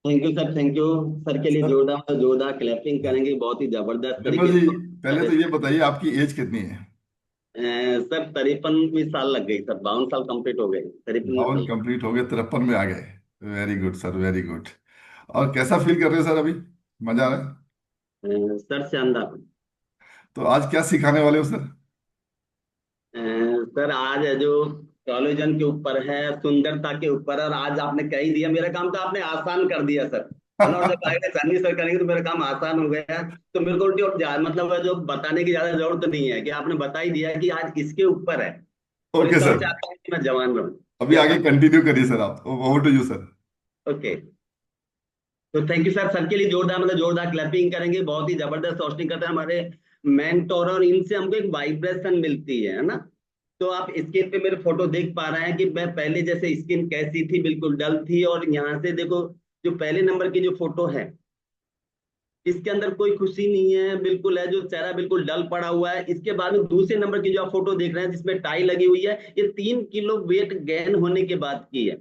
Thank you sir, thank you. Sir के लिए sir, जोरदार जोरदार क्लैपिंग करेंगे, बहुत ही जबरदस्त विमल तरीके जी, से। पहले तो ये बताइए आपकी एज कितनी है? सर 53 साल लग गई सर, 52 साल कंप्लीट हो गए, 53 साल। 52 कंप्लीट हो गए, 53 में आ गए। Very good sir, very good. और कैसा फील कर रहे हैं सर अभी? मजा आ रहा है? सर शानदार। तो आज क्या सिखाने वाले हो सर? सर आज है जो कॉलेजन के ऊपर है, सुंदरता के ऊपर है, और आज आपने कह ही दिया, मेरा काम तो आपने आसान कर दिया सर, है ना। और जब आगे सन्नी सर करेंगे तो मेरा काम आसान हो गया। तो मेरे को उल्टी और मतलब है जो बताने की ज्यादा जरूरत नहीं है, कि आपने बता ही दिया कि आज इसके ऊपर है। और ओके इसका मैं सर, चाहता हूँ कि मैं जवान रहूँ। अभी यस आगे सर। कंटिन्यू करिए सर, आप over to you sir. Okay. तो थैंक यू सर, सर के लिए जोरदार मतलब जोरदार क्लैपिंग करेंगे, बहुत ही जबरदस्त रोशनी करते हैं हमारे मेंटोर, और इनसे हमको एक वाइब्रेशन मिलती है ना। तो आप स्क्रीन पे मेरे फोटो देख पा रहे हैं कि मैं पहले जैसे स्किन कैसी थी, बिल्कुल डल थी, और यहाँ से देखो जो पहले नंबर की जो फोटो है, इसके अंदर कोई खुशी नहीं है, बिल्कुल है जो चेहरा बिल्कुल डल पड़ा हुआ है। इसके बाद में दूसरे नंबर की जो आप फोटो देख रहे हैं जिसमें टाई लगी हुई है, ये 3 किलो वेट गेन होने के बाद की है।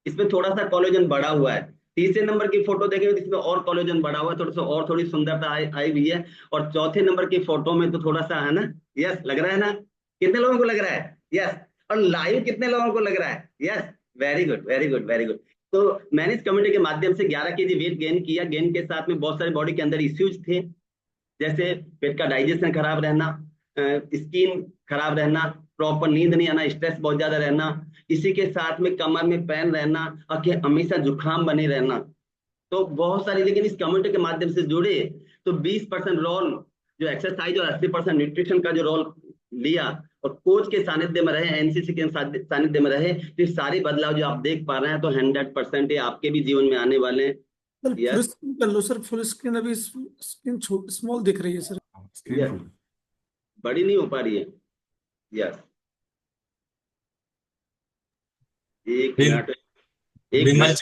इसमें थोड़ा सा कोलेजन बढ़ा हुआ है। तीसरे नंबर की फोटो देखेंगे तो इसमें और कोलेजन बढ़ा हुआ है, थोड़ा सा और थोड़ी सुंदरता आई आई हुई है। और चौथे नंबर की फोटो में तो थोड़ा सा है ना। यस, लग रहा है ना? कितने लोगों को लग रहा है? यस। और लाइव कितने लोगों को लग रहा है? Yes. Very good, very good, very good. तो मैंने इस कम्युनिटी के माध्यम से 11 केजी वेट गेन किया। गेन के साथ में बहुत सारे बॉडी के अंदर इश्यूज थे, जैसे पेट का डाइजेशन खराब रहना, स्किन खराब रहना, प्रॉपर नींद नहीं आना, स्ट्रेस बहुत ज्यादा रहना, इसी के साथ में कमर में पेन रहना, और कि हमेशा जुकाम बने रहना। तो बहुत सारी, लेकिन इस कम्युनिटी के माध्यम से जुड़े तो 20% रोल जो एक्सरसाइज और 80% न्यूट्रिशन का जो रोल लिया, और कोच के सानिध्य में रहे, एनसीसी के सानिध्य में रहे, तो ये सारे बदलाव जो आप देख पा रहे हैं तो 100% ये आपके भी जीवन में आने वाले हैं। Sir full yes. स्क्रीन कर लो सर, फुल स्क्रीन अभी स्क्रीन स्मॉल दिख रही है सर। Screen yes. फुल। बड़ी नहीं हो पा रही है। यस। एक विम, मिनट। एक विमल मिनट।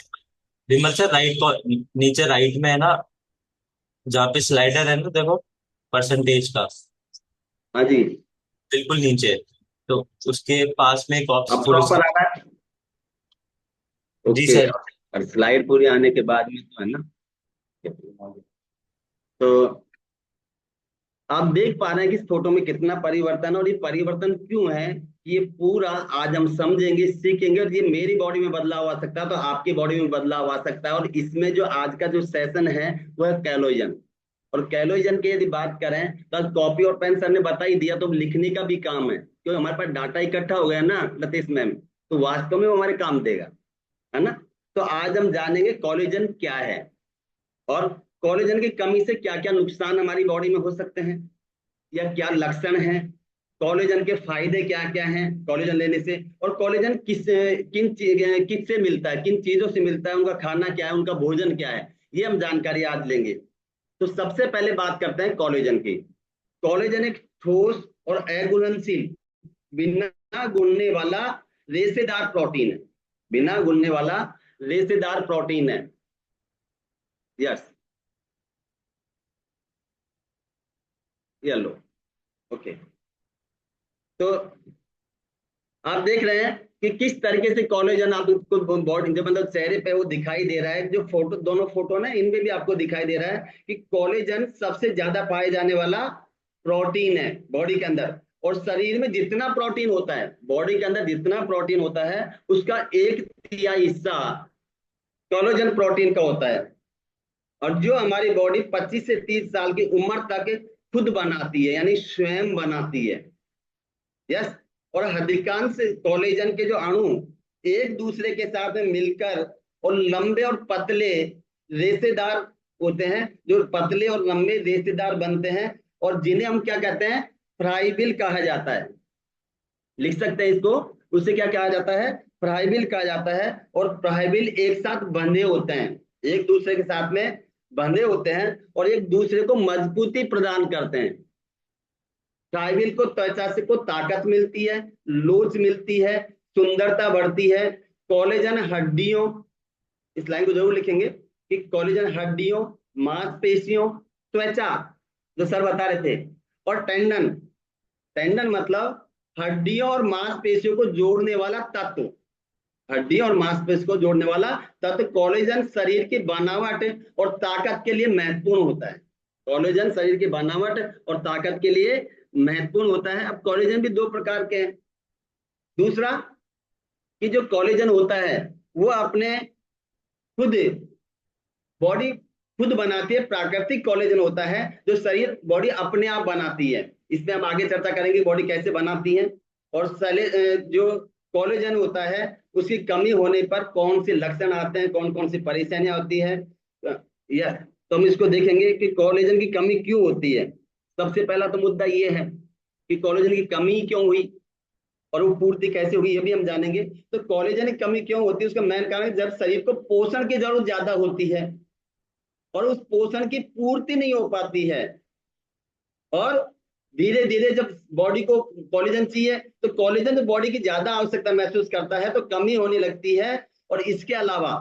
विमल सर, राइट को नीचे राइट में है ना, जहाँ पे स्लाइडर है ना, देखो परसेंटेज का, हाँ जी। बिल्कुल नीचे। तो उसके पास में एक अब फुल। प्रॉपर आ रहा है। जी ओके। सर। और स्लाइड पूरी आने के बाद में तो है ना। तो आप देख पा रहे हैं कि इस फोटो में कितना परिवर्तन है, और ये परिवर्तन क्यों है, ये पूरा आज हम समझेंगे, सीखेंगे। और ये मेरी बॉडी में बदलाव आ सकता है तो आपकी बॉडी में बदलाव आ सकता है। और इसमें जो आज का जो सेशन है वो है कैलोजन। और कैलोजन की यदि बात करें तो आज कॉपी और पेन सर ने बता ही दिया, तो लिखने का भी काम है, क्योंकि हमारे पास डाटा इकट्ठा हो गया ना लतीश मैम, तो वास्तव में वो हमारे काम देगा, है ना। तो आज हम जानेंगे कोलेजन क्या है, और कोलेजन की कमी से क्या क्या नुकसान हमारी बॉडी में हो सकते हैं, या क्या लक्षण है, कोलेजन के फायदे क्या क्या हैं कोलेजन लेने से, और कोलेजन किससे मिलता है, किन चीजों से मिलता है, उनका खाना क्या है, उनका भोजन क्या है, ये हम जानकारी आज लेंगे। तो सबसे पहले बात करते हैं कोलेजन की। कोलेजन एक ठोस और अघुलनशील, बिना घुलने वाला रेशेदार प्रोटीन है। बिना घुलने वाला रेशेदार प्रोटीन है। यस। ये लो। ओके। तो आप देख रहे हैं कि किस तरीके से कोलेजन आपको बॉडी जो मतलब चेहरे पे वो दिखाई दे रहा है। जो फोटो, दोनों फोटो ना, इनमें भी आपको दिखाई दे रहा है कि कोलेजन सबसे ज्यादा पाए जाने वाला प्रोटीन है बॉडी के अंदर। और शरीर में जितना प्रोटीन होता है, बॉडी के अंदर जितना प्रोटीन होता है, उसका 1/3 हिस्सा कोलेजन प्रोटीन का होता है। और जो हमारी बॉडी 25 से 30 साल की उम्र तक खुद बनाती है, यानी स्वयं बनाती है। यस। और अधिकांश कोलेजन के जो अणु एक दूसरे के साथ में मिलकर और लंबे और पतले रेशेदार होते हैं, जो पतले और लंबे रेशेदार बनते हैं, और जिन्हें हम क्या कहते हैं, फ्राइबिल कहा जाता है। लिख सकते हैं इसको। उसे क्या कहा जाता है? फ्राइबिल कहा जाता है। और फ्राइबिल एक साथ बंधे होते हैं, एक दूसरे के साथ में बंधे होते हैं, और एक दूसरे को मजबूती प्रदान करते हैं। ट्राइबिल को त्वचा से को ताकत मिलती है, लोच मिलती है, सुंदरता बढ़ती है। कोलेजन हड्डियों, इस लाइन को जरूर लिखेंगे कि कोलेजन हड्डियों, मांसपेशियों, त्वचा, जो सर बता रहे थे, और टेंडन। टेंडन मतलब हड्डियों और मांसपेशियों को जोड़ने वाला तत्व, हड्डी और मांसपेशी को जोड़ने वाला तत्व कोलेजन शरीर की बनावट और ताकत के लिए महत्वपूर्ण होता है। कोलेजन शरीर की बनावट और ताकत के लिए महत्वपूर्ण होता है। अब कोलेजन भी दो प्रकार के हैं। दूसरा कि जो कोलेजन होता है वो अपने खुद बॉडी खुद बनाती है, प्राकृतिक कोलेजन होता है जो शरीर बॉडी अपने आप बनाती है। इसमें हम आगे चर्चा करेंगे बॉडी कैसे बनाती है। और जो कोलेजन होता है उसकी कमी होने पर कौन से लक्षण आते हैं, कौन कौन सी परेशानियां होती है, या तो हम इसको देखेंगे कि कोलेजन की कमी क्यों होती है। सबसे पहला तो मुद्दा ये है कि कोलेजन की कमी क्यों हुई और वो पूर्ति कैसे होगी, ये भी हम जानेंगे। तो कोलेजन की कमी क्यों होती है, उसका मेन कारण है जब शरीर को पोषण की जरूरत ज्यादा होती है और उस पोषण की पूर्ति नहीं हो पाती है, और धीरे धीरे जब बॉडी को कोलेजन चाहिए तो कोलेजन तो बॉडी की ज्यादा आवश्यकता महसूस करता है तो कमी होने लगती है। और इसके अलावा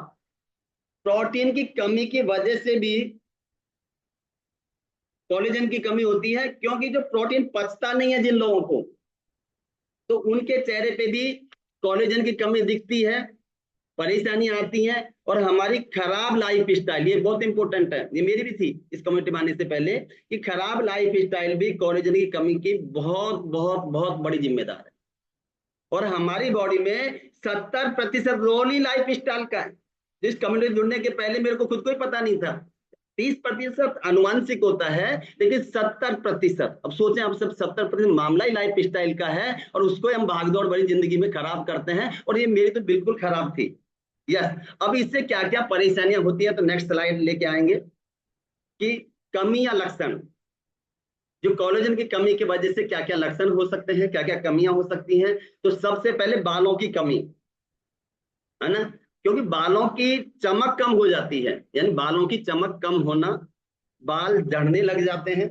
प्रोटीन की कमी की वजह से भी कोलेजन की कमी होती है, क्योंकि जो प्रोटीन पचता नहीं है जिन लोगों को, तो उनके चेहरे पे भी कोलेजन की कमी दिखती है, परेशानी आती हैं। और हमारी खराब लाइफ स्टाइल, ये बहुत इंपॉर्टेंट है, ये मेरी भी थी इस कम्युनिटी में आने से पहले, कि खराब लाइफ स्टाइल भी कोलेजन की कमी की बहुत बहुत बहुत बड़ी जिम्मेदार है। और हमारी बॉडी में 70% रोल ही लाइफ स्टाइल का है। जिस कम्युनिटी जुड़ने के पहले मेरे को खुद को ही पता नहीं था। 30% अनुवांशिक होता है, लेकिन 70%, अब सोचें आप सब, 70% मामला ही लाइफ स्टाइल का है और उसको हम भागदौड़ भरी जिंदगी में खराब करते हैं। और ये मेरी तो बिल्कुल खराब थी। यस, अब इससे क्या क्या परेशानियां होती है, तो नेक्स्ट स्लाइड लेके आएंगे कि कमी या लक्षण, जो कोलेजन की कमी की वजह से क्या क्या लक्षण हो सकते हैं, क्या क्या कमियां हो सकती हैं। तो सबसे पहले बालों की कमी है ना, क्योंकि बालों की चमक कम हो जाती है, यानी बालों की चमक कम होना, बाल झड़ने लग जाते हैं,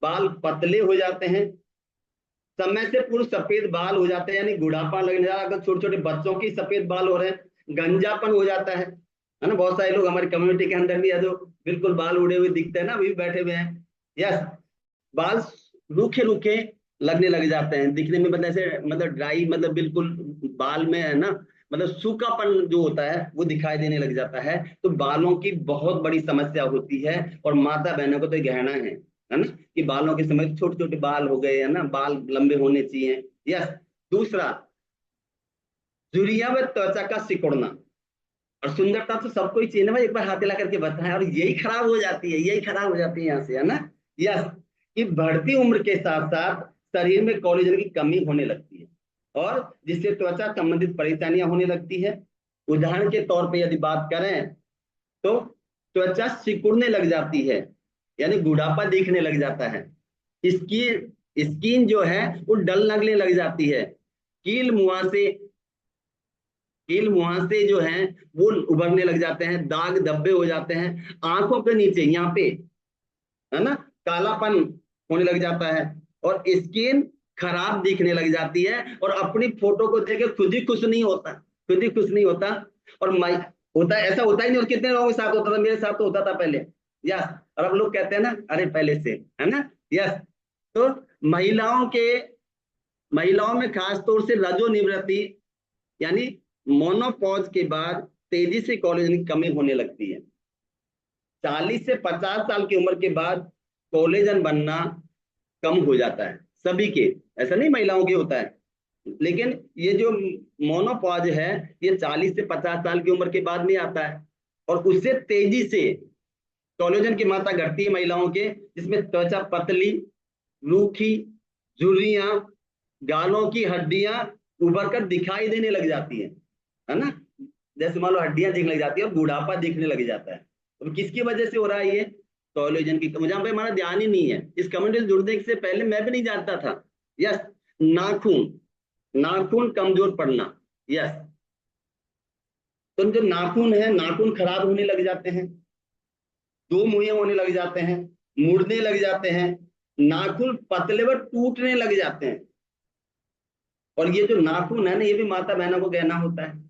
बाल पतले हो जाते हैं, समय से पूर्व सफेद बाल हो जाते हैं, यानी बुढ़ापा लगने लगा। अगर छोटे छोटे बच्चों की सफेद बाल हो रहे हैं, गंजापन हो जाता है ना। बहुत सारे लोग हमारी कम्युनिटी के अंदर भी है जो बिल्कुल बाल उड़े हुए दिखते हैं ना, अभी बैठे हुए हैं। यस, बाल रूखे रूखे लगने लग जाते हैं, दिखने में मतलब ऐसे, मतलब ड्राई, मतलब बिल्कुल बाल में है ना, मतलब सूखापन जो होता है वो दिखाई देने लग जाता है। तो बालों की बहुत बड़ी समस्या होती है। और माता बहनों को तो कहना है ना, कि बालों के समय छोटे छोटे बाल हो गए है ना, बाल लंबे होने चाहिए। यस, दूसरा झुर्रियां व त्वचा का सिकुड़ना। और सुंदरता तो सबको ही चाहिए ना भाई, एक बार हाथ हिला करके बताएं। और यही खराब हो जाती है, यही खराब हो जाती है यहाँ से, है ना। यस, कि बढ़ती उम्र के साथ साथ शरीर में कोलेजन की कमी होने लगती है और जिससे त्वचा संबंधित परेशानियां होने लगती है। उदाहरण के तौर पे यदि बात करें तो त्वचा सिकुड़ने लग जाती है, यानी बुढ़ापा दिखने लग जाता है। स्किन जो है वो डल लगने लग जाती है, कील मुहासे जो हैं वो उभरने लग जाते हैं, दाग धब्बे हो जाते हैं, आंखों के नीचे यहाँ पे है ना कालापन होने लग जाता है, और स्किन खराब दिखने लग जाती है। और अपनी फोटो को देख के खुद ही खुश नहीं होता, खुद ही खुश नहीं होता। और होता है, ऐसा होता ही नहीं। और कितने लोगों के साथ होता था, मेरे साथ तो होता था पहले। यस, और अब लोग कहते हैं ना अरे पहले से, है ना। यस, तो महिलाओं में खास तौर से रजोनिवृत्ति यानी मोनोपॉज के बाद तेजी से कोलेजन की कमी होने लगती है। 40 से 50 साल की उम्र के बाद कोलेजन बनना कम हो जाता है सभी के, ऐसा नहीं महिलाओं के होता है। लेकिन ये जो मोनोपॉज है ये 40 से 50 साल की उम्र के बाद में आता है, और उससे तेजी से कोलेजन की मात्रा घटती है महिलाओं के, जिसमें त्वचा पतली, रूखी, झुर्रियां, गालों की हड्डियां उभर कर दिखाई देने लग जाती है ना। जैसे मान लो हड्डियां दिखने लग जाती है और बुढ़ापा दिखने लग जाता है। तो किसकी वजह से हो रहा है ये, कोलेजन की कमी। जहां पे हमारा ध्यान ही नहीं है, इस कम्युनिटी से जुड़ने से पहले मैं भी नहीं जानता था। यस, नाखून कमजोर पड़ना। यस, तो जो नाखून है, नाखून खराब होने लग जाते हैं, दो मुंहे होने लग जाते हैं, मुड़ने लग जाते हैं, नाखून पतले व टूटने लग जाते हैं। और ये जो नाखून है ना, ये भी माता बहनों को कहना होता है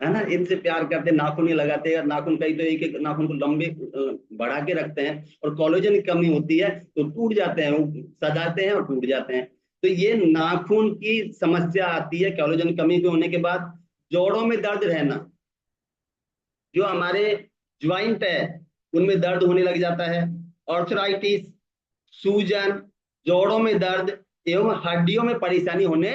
ना। इनसे प्यार करते, नाखून नहीं लगाते, नाखून कई तो एक एक नाखून को लंबे बढ़ा के रखते हैं, और कोलेजन की कमी होती है तो टूट जाते हैं, सजाते हैं और टूट जाते हैं। तो ये नाखून की समस्या आती है कोलेजन की कमी के होने के बाद। जोड़ों में दर्द रहना, जो हमारे ज्वाइंट है उनमें दर्द होने लग जाता है, ऑर्थराइटिस, सूजन, जोड़ों में दर्द एवं हड्डियों में परेशानी होने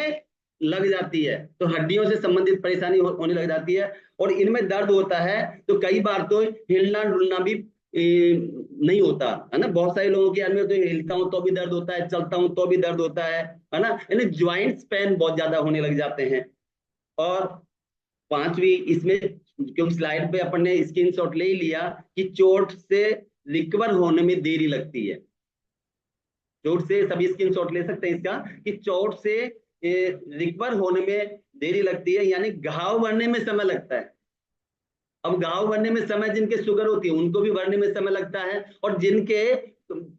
लग जाती है। तो हड्डियों से संबंधित परेशानी होने लग जाती है, और इनमें दर्द होता है तो कई बार तो हिलना डुलना भी नहीं होता है ना। बहुत सारे लोगों के यार में तो हिलता हूं तो भी दर्द होता है, चलता हूं तो भी दर्द होता है ना। यानी ज्वाइंट्स पेन बहुत ज्यादा होने लग जाते हैं। और पांचवी इसमें, क्योंकि स्लाइड पे अपन ने स्क्रीनशॉट ले ही लिया कि चोट से रिकवर होने में देरी लगती है। चोट से सभी स्क्रीनशॉट ले सकते हैं इसका, कि चोट से रिकवर होने में देरी लगती है, यानी घाव भरने में समय लगता है। अब घाव भरने में समय, जिनके शुगर होती है उनको भी भरने में समय लगता है, और जिनके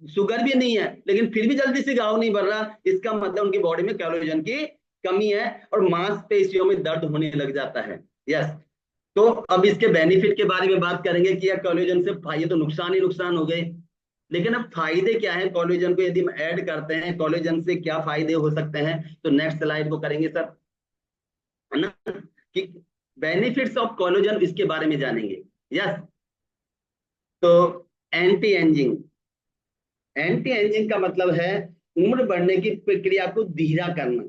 शुगर भी नहीं है लेकिन फिर भी जल्दी से घाव नहीं भर रहा, इसका मतलब उनकी बॉडी में कोलेजन की कमी है और मांसपेशियों में दर्द होने लग जाता है। यस। तो अब इसके बेनिफिट के बारे में बात करेंगे कि कोलेजन से ये तो नुकसान ही नुकसान हो गए, लेकिन अब फायदे क्या है कोलेजन को यदि हम ऐड करते हैं, कोलेजन से क्या फायदे हो सकते हैं। तो नेक्स्ट स्लाइड को करेंगे सर, है ना, कि बेनिफिट्स ऑफ कोलेजन, इसके बारे में जानेंगे। यस। तो एंटी एजिंग, एंटी एजिंग का मतलब है उम्र बढ़ने की प्रक्रिया को धीरा करना,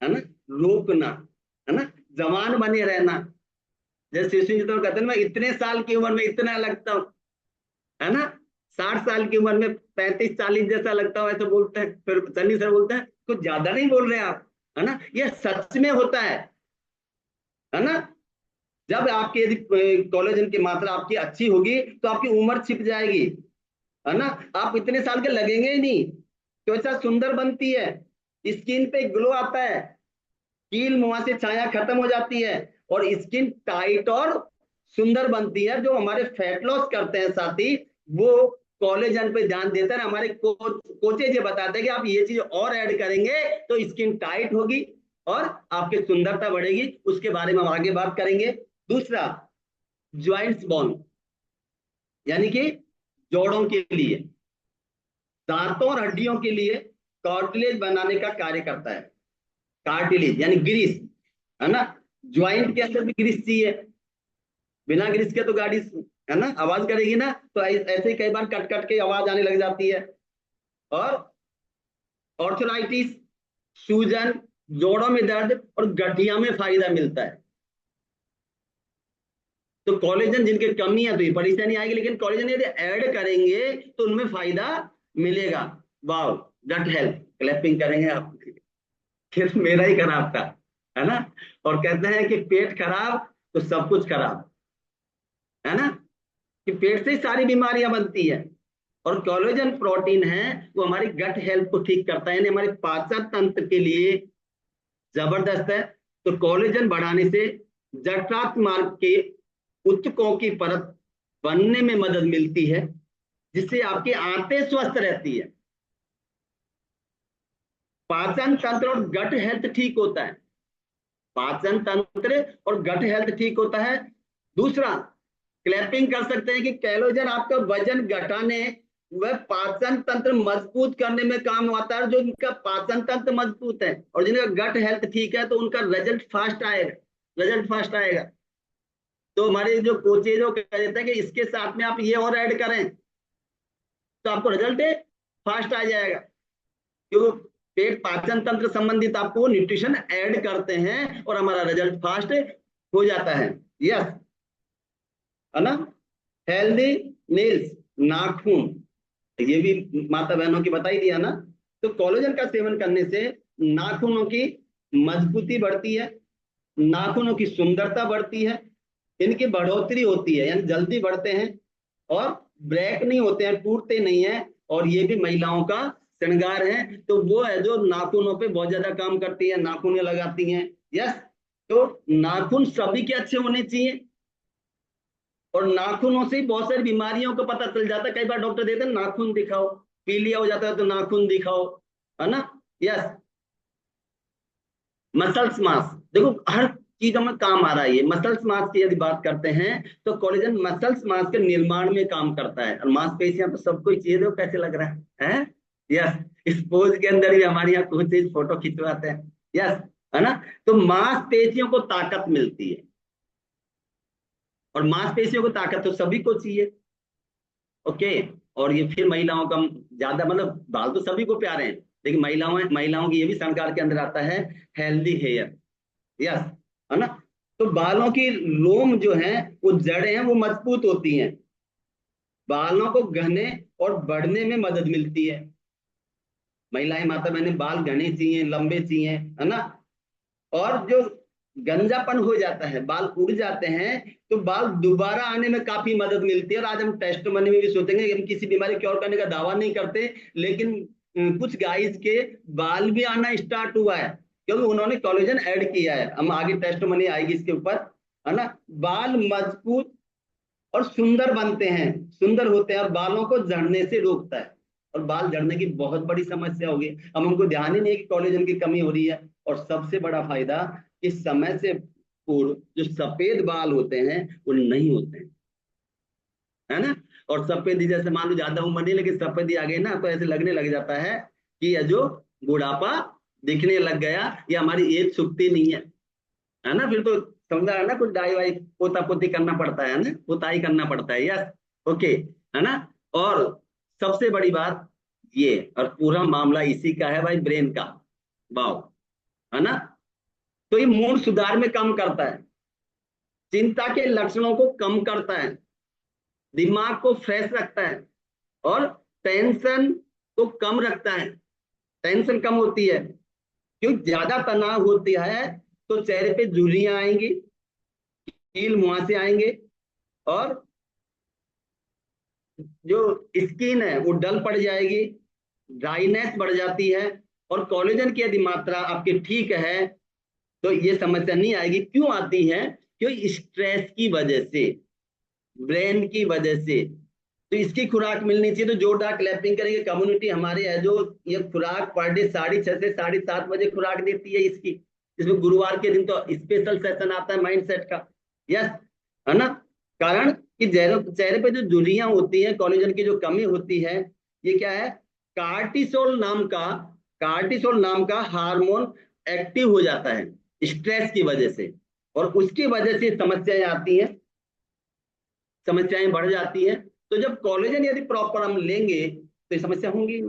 है ना, रोकना, है ना, जवान बने रहना। जैसे शिशु जी तो कहते हैं मैं इतने साल की उम्र में इतना लगता हूँ, है ना, 60 साल की उम्र में 35-40 जैसा लगता हूँ, ऐसा बोलते हैं। फिर सन्नी सर बोलते हैं कुछ ज्यादा नहीं बोल रहे आप, है ना। ये सच में होता है ना। जब आपकी यदि कोलेजन की मात्रा आपकी अच्छी होगी तो आपकी उम्र छिप जाएगी, है ना। आप इतने साल के लगेंगे ही नहीं, त्वचा सुंदर बनती है, स्किन पे ग्लो आता है, कील मुंह से छाया खत्म हो जाती है, और स्किन टाइट और सुंदर बनती है। जो हमारे फैट लॉस करते हैं साथी, वो कोलेजन पे ध्यान देते हैं। हमारे कोचेज ये बताते हैं कि आप ये चीज और ऐड करेंगे तो स्किन टाइट होगी और आपकी सुंदरता बढ़ेगी। उसके बारे में हम आगे बात करेंगे। दूसरा, ज्वाइंट्स बोन, यानी कि जोड़ों के लिए, दांतों और हड्डियों के लिए कार्टिलेज बनाने का कार्य करता है। कार्टिलेज यानी ग्रीस, है ना। ज्वाइंट के अंदर भी ग्रीस चाहिए, बिना ग्रीस के तो गाड़ी, है ना, आवाज करेगी ना। तो ऐसे ही कई बार कट कट के आवाज आने लग जाती है। और ऑर्थराइटिस, सूजन, जोड़ों में दर्द और गठिया में फायदा मिलता है। तो कोलेजन जिनके कमी है तो ये परेशानी आएगी, लेकिन कोलेजन यदि ऐड करेंगे तो उनमें फायदा मिलेगा। वाओ, गट हेल्थ, क्लैपिंग करेंगे आप। फिर मेरा ही खराब था, है ना। और कहते हैं कि पेट खराब तो सब कुछ खराब, है ना, कि पेट से ही सारी बीमारियां बनती है। और कोलेजन प्रोटीन है वो हमारी गट हेल्थ को ठीक करता है, यानी हमारे पाचन तंत्र के लिए जबरदस्त है। तो कोलेजन बढ़ाने से जठरांत्र मार्ग के ऊतकों की परत बनने में मदद मिलती है, जिससे आपकी आंतें स्वस्थ रहती है, पाचन तंत्र और गट हेल्थ ठीक होता है। पाचन तंत्र और गट हेल्थ ठीक होता है। दूसरा, क्लैपिंग कर सकते हैं कि कोलेजन आपका वजन घटाने व पाचन तंत्र मजबूत करने में काम आता है। जो इनका पाचन तंत्र मजबूत है और जिनका गट हेल्थ ठीक है तो उनका रिजल्ट फास्ट आएगा, रिजल्ट फास्ट आएगा। तो हमारे जो कोचेज वो कह देते हैं कि इसके साथ में आप ये और ऐड करें तो आपको रिजल्ट फास्ट आ जाएगा, क्योंकि पेट पाचन तंत्र संबंधित आपको न्यूट्रिशन ऐड करते हैं और हमारा रिजल्ट फास्ट हो जाता है। यस, है ना। हेल्दी नेल्स, नाखून, ये भी माता बहनों की बता ही दिया ना। तो कोलेजन का सेवन करने से नाखूनों की मजबूती बढ़ती है, नाखूनों की सुंदरता बढ़ती है, इनकी बढ़ोतरी होती है, यानी जल्दी बढ़ते हैं और ब्रेक नहीं होते हैं, टूटते नहीं है। और ये भी महिलाओं का श्रृंगार है। तो वो है जो नाखूनों पे बहुत ज्यादा काम करती है, नाखून लगाती हैं। यस। तो नाखून सभी के अच्छे होने चाहिए, और नाखूनों से बहुत सारी बीमारियों को पता चल जाता है। कई बार डॉक्टर देते हैं नाखून दिखाओ, पीलिया हो जाता है तो नाखून दिखाओ, है ना। यस। मसल्स मास, देखो हर चीजों में काम आ रहा है। ये मसल्स मास की यदि बात करते हैं तो कोलेजन मसल्स मास के निर्माण में काम करता है। और मांसपेशियां तो सबको ही चाहिए, देखो कैसे लग रहा है। यस, इस पोज के अंदर भी हमारे यहाँ कुछ चीज फोटो खिंचवाते हैं। यस। है ना। तो मांसपेशियों को ताकत मिलती है, और मांसपेशियों को ताकत तो सभी को चाहिए। ओके। और ये फिर महिलाओं का ज्यादा, मतलब बाल तो सभी को प्यारे हैं, लेकिन महिलाओं की ये भी संस्कार के अंदर आता है, हेल्दी हेयर। यस, है ना। तो बालों की लोम जो है, वो जड़ें हैं, वो मजबूत होती हैं, बालों को घने और बढ़ने में मदद मिलती है। महिलाएं, माता बहनें, बाल घने चाहिए, लंबे चाहिए, है ना। और जो गंजापन हो जाता है, बाल उड़ जाते हैं, तो बाल दोबारा आने में काफी मदद मिलती है। और आज हम टेस्ट मनी में भी सोचेंगे कि हम किसी बीमारी क्योर करने का दावा नहीं करते, लेकिन कुछ गाइस के बाल भी आना स्टार्ट हुआ है, क्योंकि उन्होंने कोलेजन ऐड किया है। हम आगे टेस्ट मनी आएगी इसके ऊपर, है ना। बाल मजबूत और सुंदर बनते हैं, सुंदर होते हैं, और बालों को झड़ने से रोकता है। और बाल झड़ने की बहुत बड़ी समस्या होगी, अब हमको ध्यान ही नहीं है कि कोलेजन की कमी हो रही है। और सबसे बड़ा फायदा, इस समय से पूर्व जो सफेद बाल होते हैं वो नहीं होते हैं, है ना। और सफेदी, जैसे मान लो ज्यादा उम्र नहीं, लेकिन सफेदी आ गई ना, तो ऐसे लगने लग जाता है कि यह जो बुढ़ापा दिखने लग गया, ये हमारी एज छुपती नहीं है ना। फिर तो समझा है ना, कुछ डाई वाई पोता पोती करना पड़ता है ना, पोताई करना पड़ता है। यस, ओके, है ना। और सबसे बड़ी बात ये, और पूरा मामला इसी का है भाई, ब्रेन का। वाओ, है ना। तो ये मूड सुधार में काम करता है, चिंता के लक्षणों को कम करता है, दिमाग को फ्रेश रखता है, और टेंशन को कम रखता है। टेंशन कम होती है, क्योंकि ज्यादा तनाव होती है तो चेहरे पे झुर्रियां आएंगी, कील मुहासे आएंगे, और जो स्किन है वो डल पड़ जाएगी, ड्राइनेस बढ़ जाती है। और कोलेजन की यदि मात्रा आपकी ठीक है तो ये समस्या नहीं आएगी। क्यों आती है? क्योंकि स्ट्रेस की वजह से, ब्रेन की वजह से। तो इसकी खुराक मिलनी चाहिए। तो जोरदार क्लैपिंग करेंगे। कम्युनिटी हमारे है जो ये खुराक पर डे 6:30 से 7:30 बजे खुराक देती है इसकी। इसमें गुरुवार के दिन तो स्पेशल सेशन आता है माइंड सेट का। यस, है ना। कारण कि चेहरे पे जो झुर्रियां होती हैं, कोलेजन की जो कमी होती है, ये क्या है, कार्टिसोल नाम का, कार्टिसोल नाम का हार्मोन एक्टिव हो जाता है स्ट्रेस की वजह से, और उसकी वजह से समस्याएं आती हैं, समस्याएं बढ़ जाती हैं। तो जब कोलेजन यदि प्रॉपर हम लेंगे तो ये समस्या होंगी,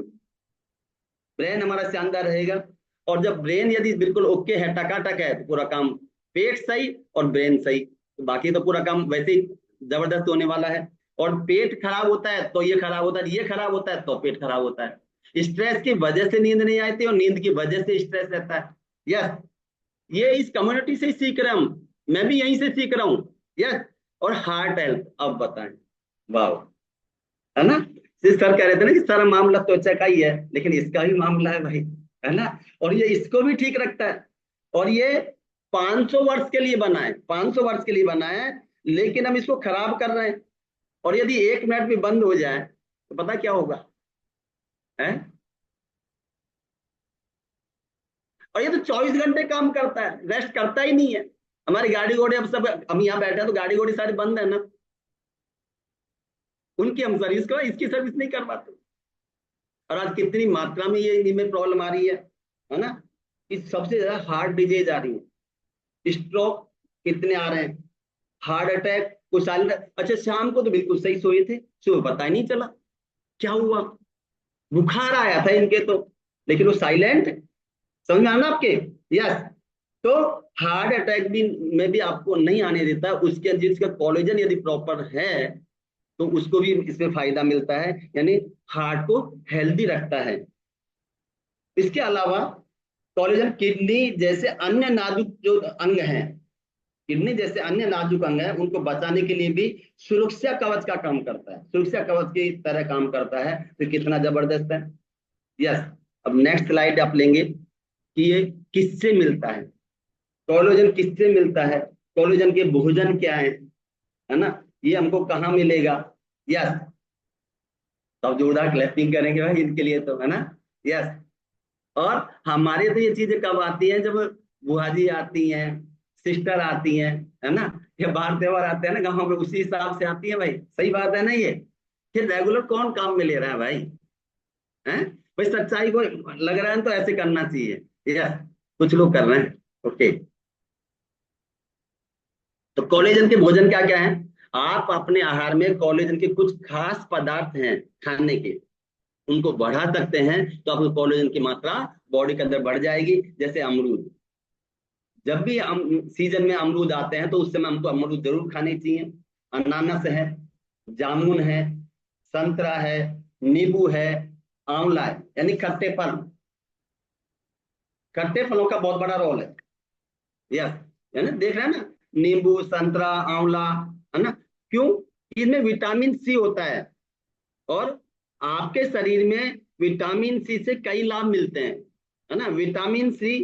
ब्रेन हमारा शानदार रहेगा। और जब ब्रेन यदि बिल्कुल ओके है, टकाटक है, तो पूरा काम, पेट सही और ब्रेन सही, तो बाकी तो पूरा काम वैसे ही जबरदस्त होने वाला है। और पेट खराब होता है तो ये खराब होता है, ये खराब होता है तो पेट खराब होता है। स्ट्रेस की वजह से नींद नहीं आती, और नींद की वजह से स्ट्रेस रहता है। यस, ये इस कम्युनिटी से सीख रहे हम, मैं भी यहीं से सीख रहा हूँ। यस। और हार्ट हेल्थ, अब बताएं, वाह, है ना। सर कह रहे थे ना कि सारा मामला त्वचा का ही है, लेकिन इसका भी मामला है भाई, है ना। और ये इसको भी ठीक रखता है। और ये 500 वर्ष के लिए बना है, 500 वर्ष के लिए बना है, लेकिन हम इसको खराब कर रहे हैं। और यदि 1 मिनट भी बंद हो जाए तो पता क्या होगा, है। और ये तो 24 घंटे काम करता है, रेस्ट करता ही नहीं है। हमारी गाड़ी घोड़े, अब सब हम यहाँ बैठे हैं तो गाड़ी घोड़ी सारी बंद है ना, उनकी हम सर्विस करो, इसकी सर्विस नहीं कर पाते। और आज कितनी मात्रा में ये इनमें प्रॉब्लम आ रही है ना। कि सबसे ज्यादा हार्ट डिजीज आ रही है, स्ट्रोक कितने आ रहे हैं, हार्ट अटैक कुछ साल। अच्छा, शाम को तो बिल्कुल सही सोए थे, सुबह पता ही नहीं चला क्या हुआ, बुखार आया था इनके तो, लेकिन वो साइलेंट, समझ में आना आपके। यस। तो हार्ट अटैक भी में भी आपको नहीं आने देता उसके, जिसका कोलेजन यदि प्रॉपर है तो उसको भी इसमें फायदा मिलता है, यानी हार्ट को हेल्दी रखता है। इसके अलावा कोलेजन किडनी जैसे अन्य नाजुक जो अंग हैं, किडनी जैसे अन्य नाजुक अंग हैं, उनको बचाने के लिए भी सुरक्षा कवच का काम करता है, सुरक्षा कवच की तरह काम करता है। तो कितना जबरदस्त है। यस। अब नेक्स्ट स्लाइड आप लेंगे कि ये किससे मिलता है, कोलेजन किससे मिलता है, कोलेजन के भोजन क्या है ना, ये हमको कहाँ मिलेगा। यस, तब जोरदार क्लैपिंग करेंगे भाई इनके लिए तो, है ना। यस। और हमारे तो ये चीजें कब आती हैं, जब बुआ जी आती हैं, सिस्टर आती हैं, है ना, या बाहर त्योहार आते हैं ना गाँव में, उसी हिसाब से आती है भाई। सही बात है ना ये। फिर रेगुलर कौन काम में ले रहा है भाई, है। भाई सच्चाई को लग रहा है तो ऐसे करना चाहिए। यस, कुछ लोग कर रहे हैं। ओके, तो कोलेजन के भोजन क्या क्या है? आप अपने आहार में कोलेजन के कुछ खास पदार्थ हैं खाने के, उनको बढ़ा सकते हैं तो आपको कोलेजन की मात्रा बॉडी के अंदर बढ़ जाएगी। जैसे अमरूद, जब भी सीजन में अमरूद आते हैं तो उस समय हमको अमरूद जरूर खाने चाहिए। अनानास है, जामुन है, संतरा है, नींबू है, आंवला है, यानी खट्टे फल। खट्टे फलों का बहुत बड़ा रोल है। यस, है ना, देख रहे हैं ना, नींबू, संतरा, आंवला, है ना। क्यों? इसमें विटामिन सी होता है, और आपके शरीर में विटामिन सी से कई लाभ मिलते हैं, है ना। विटामिन सी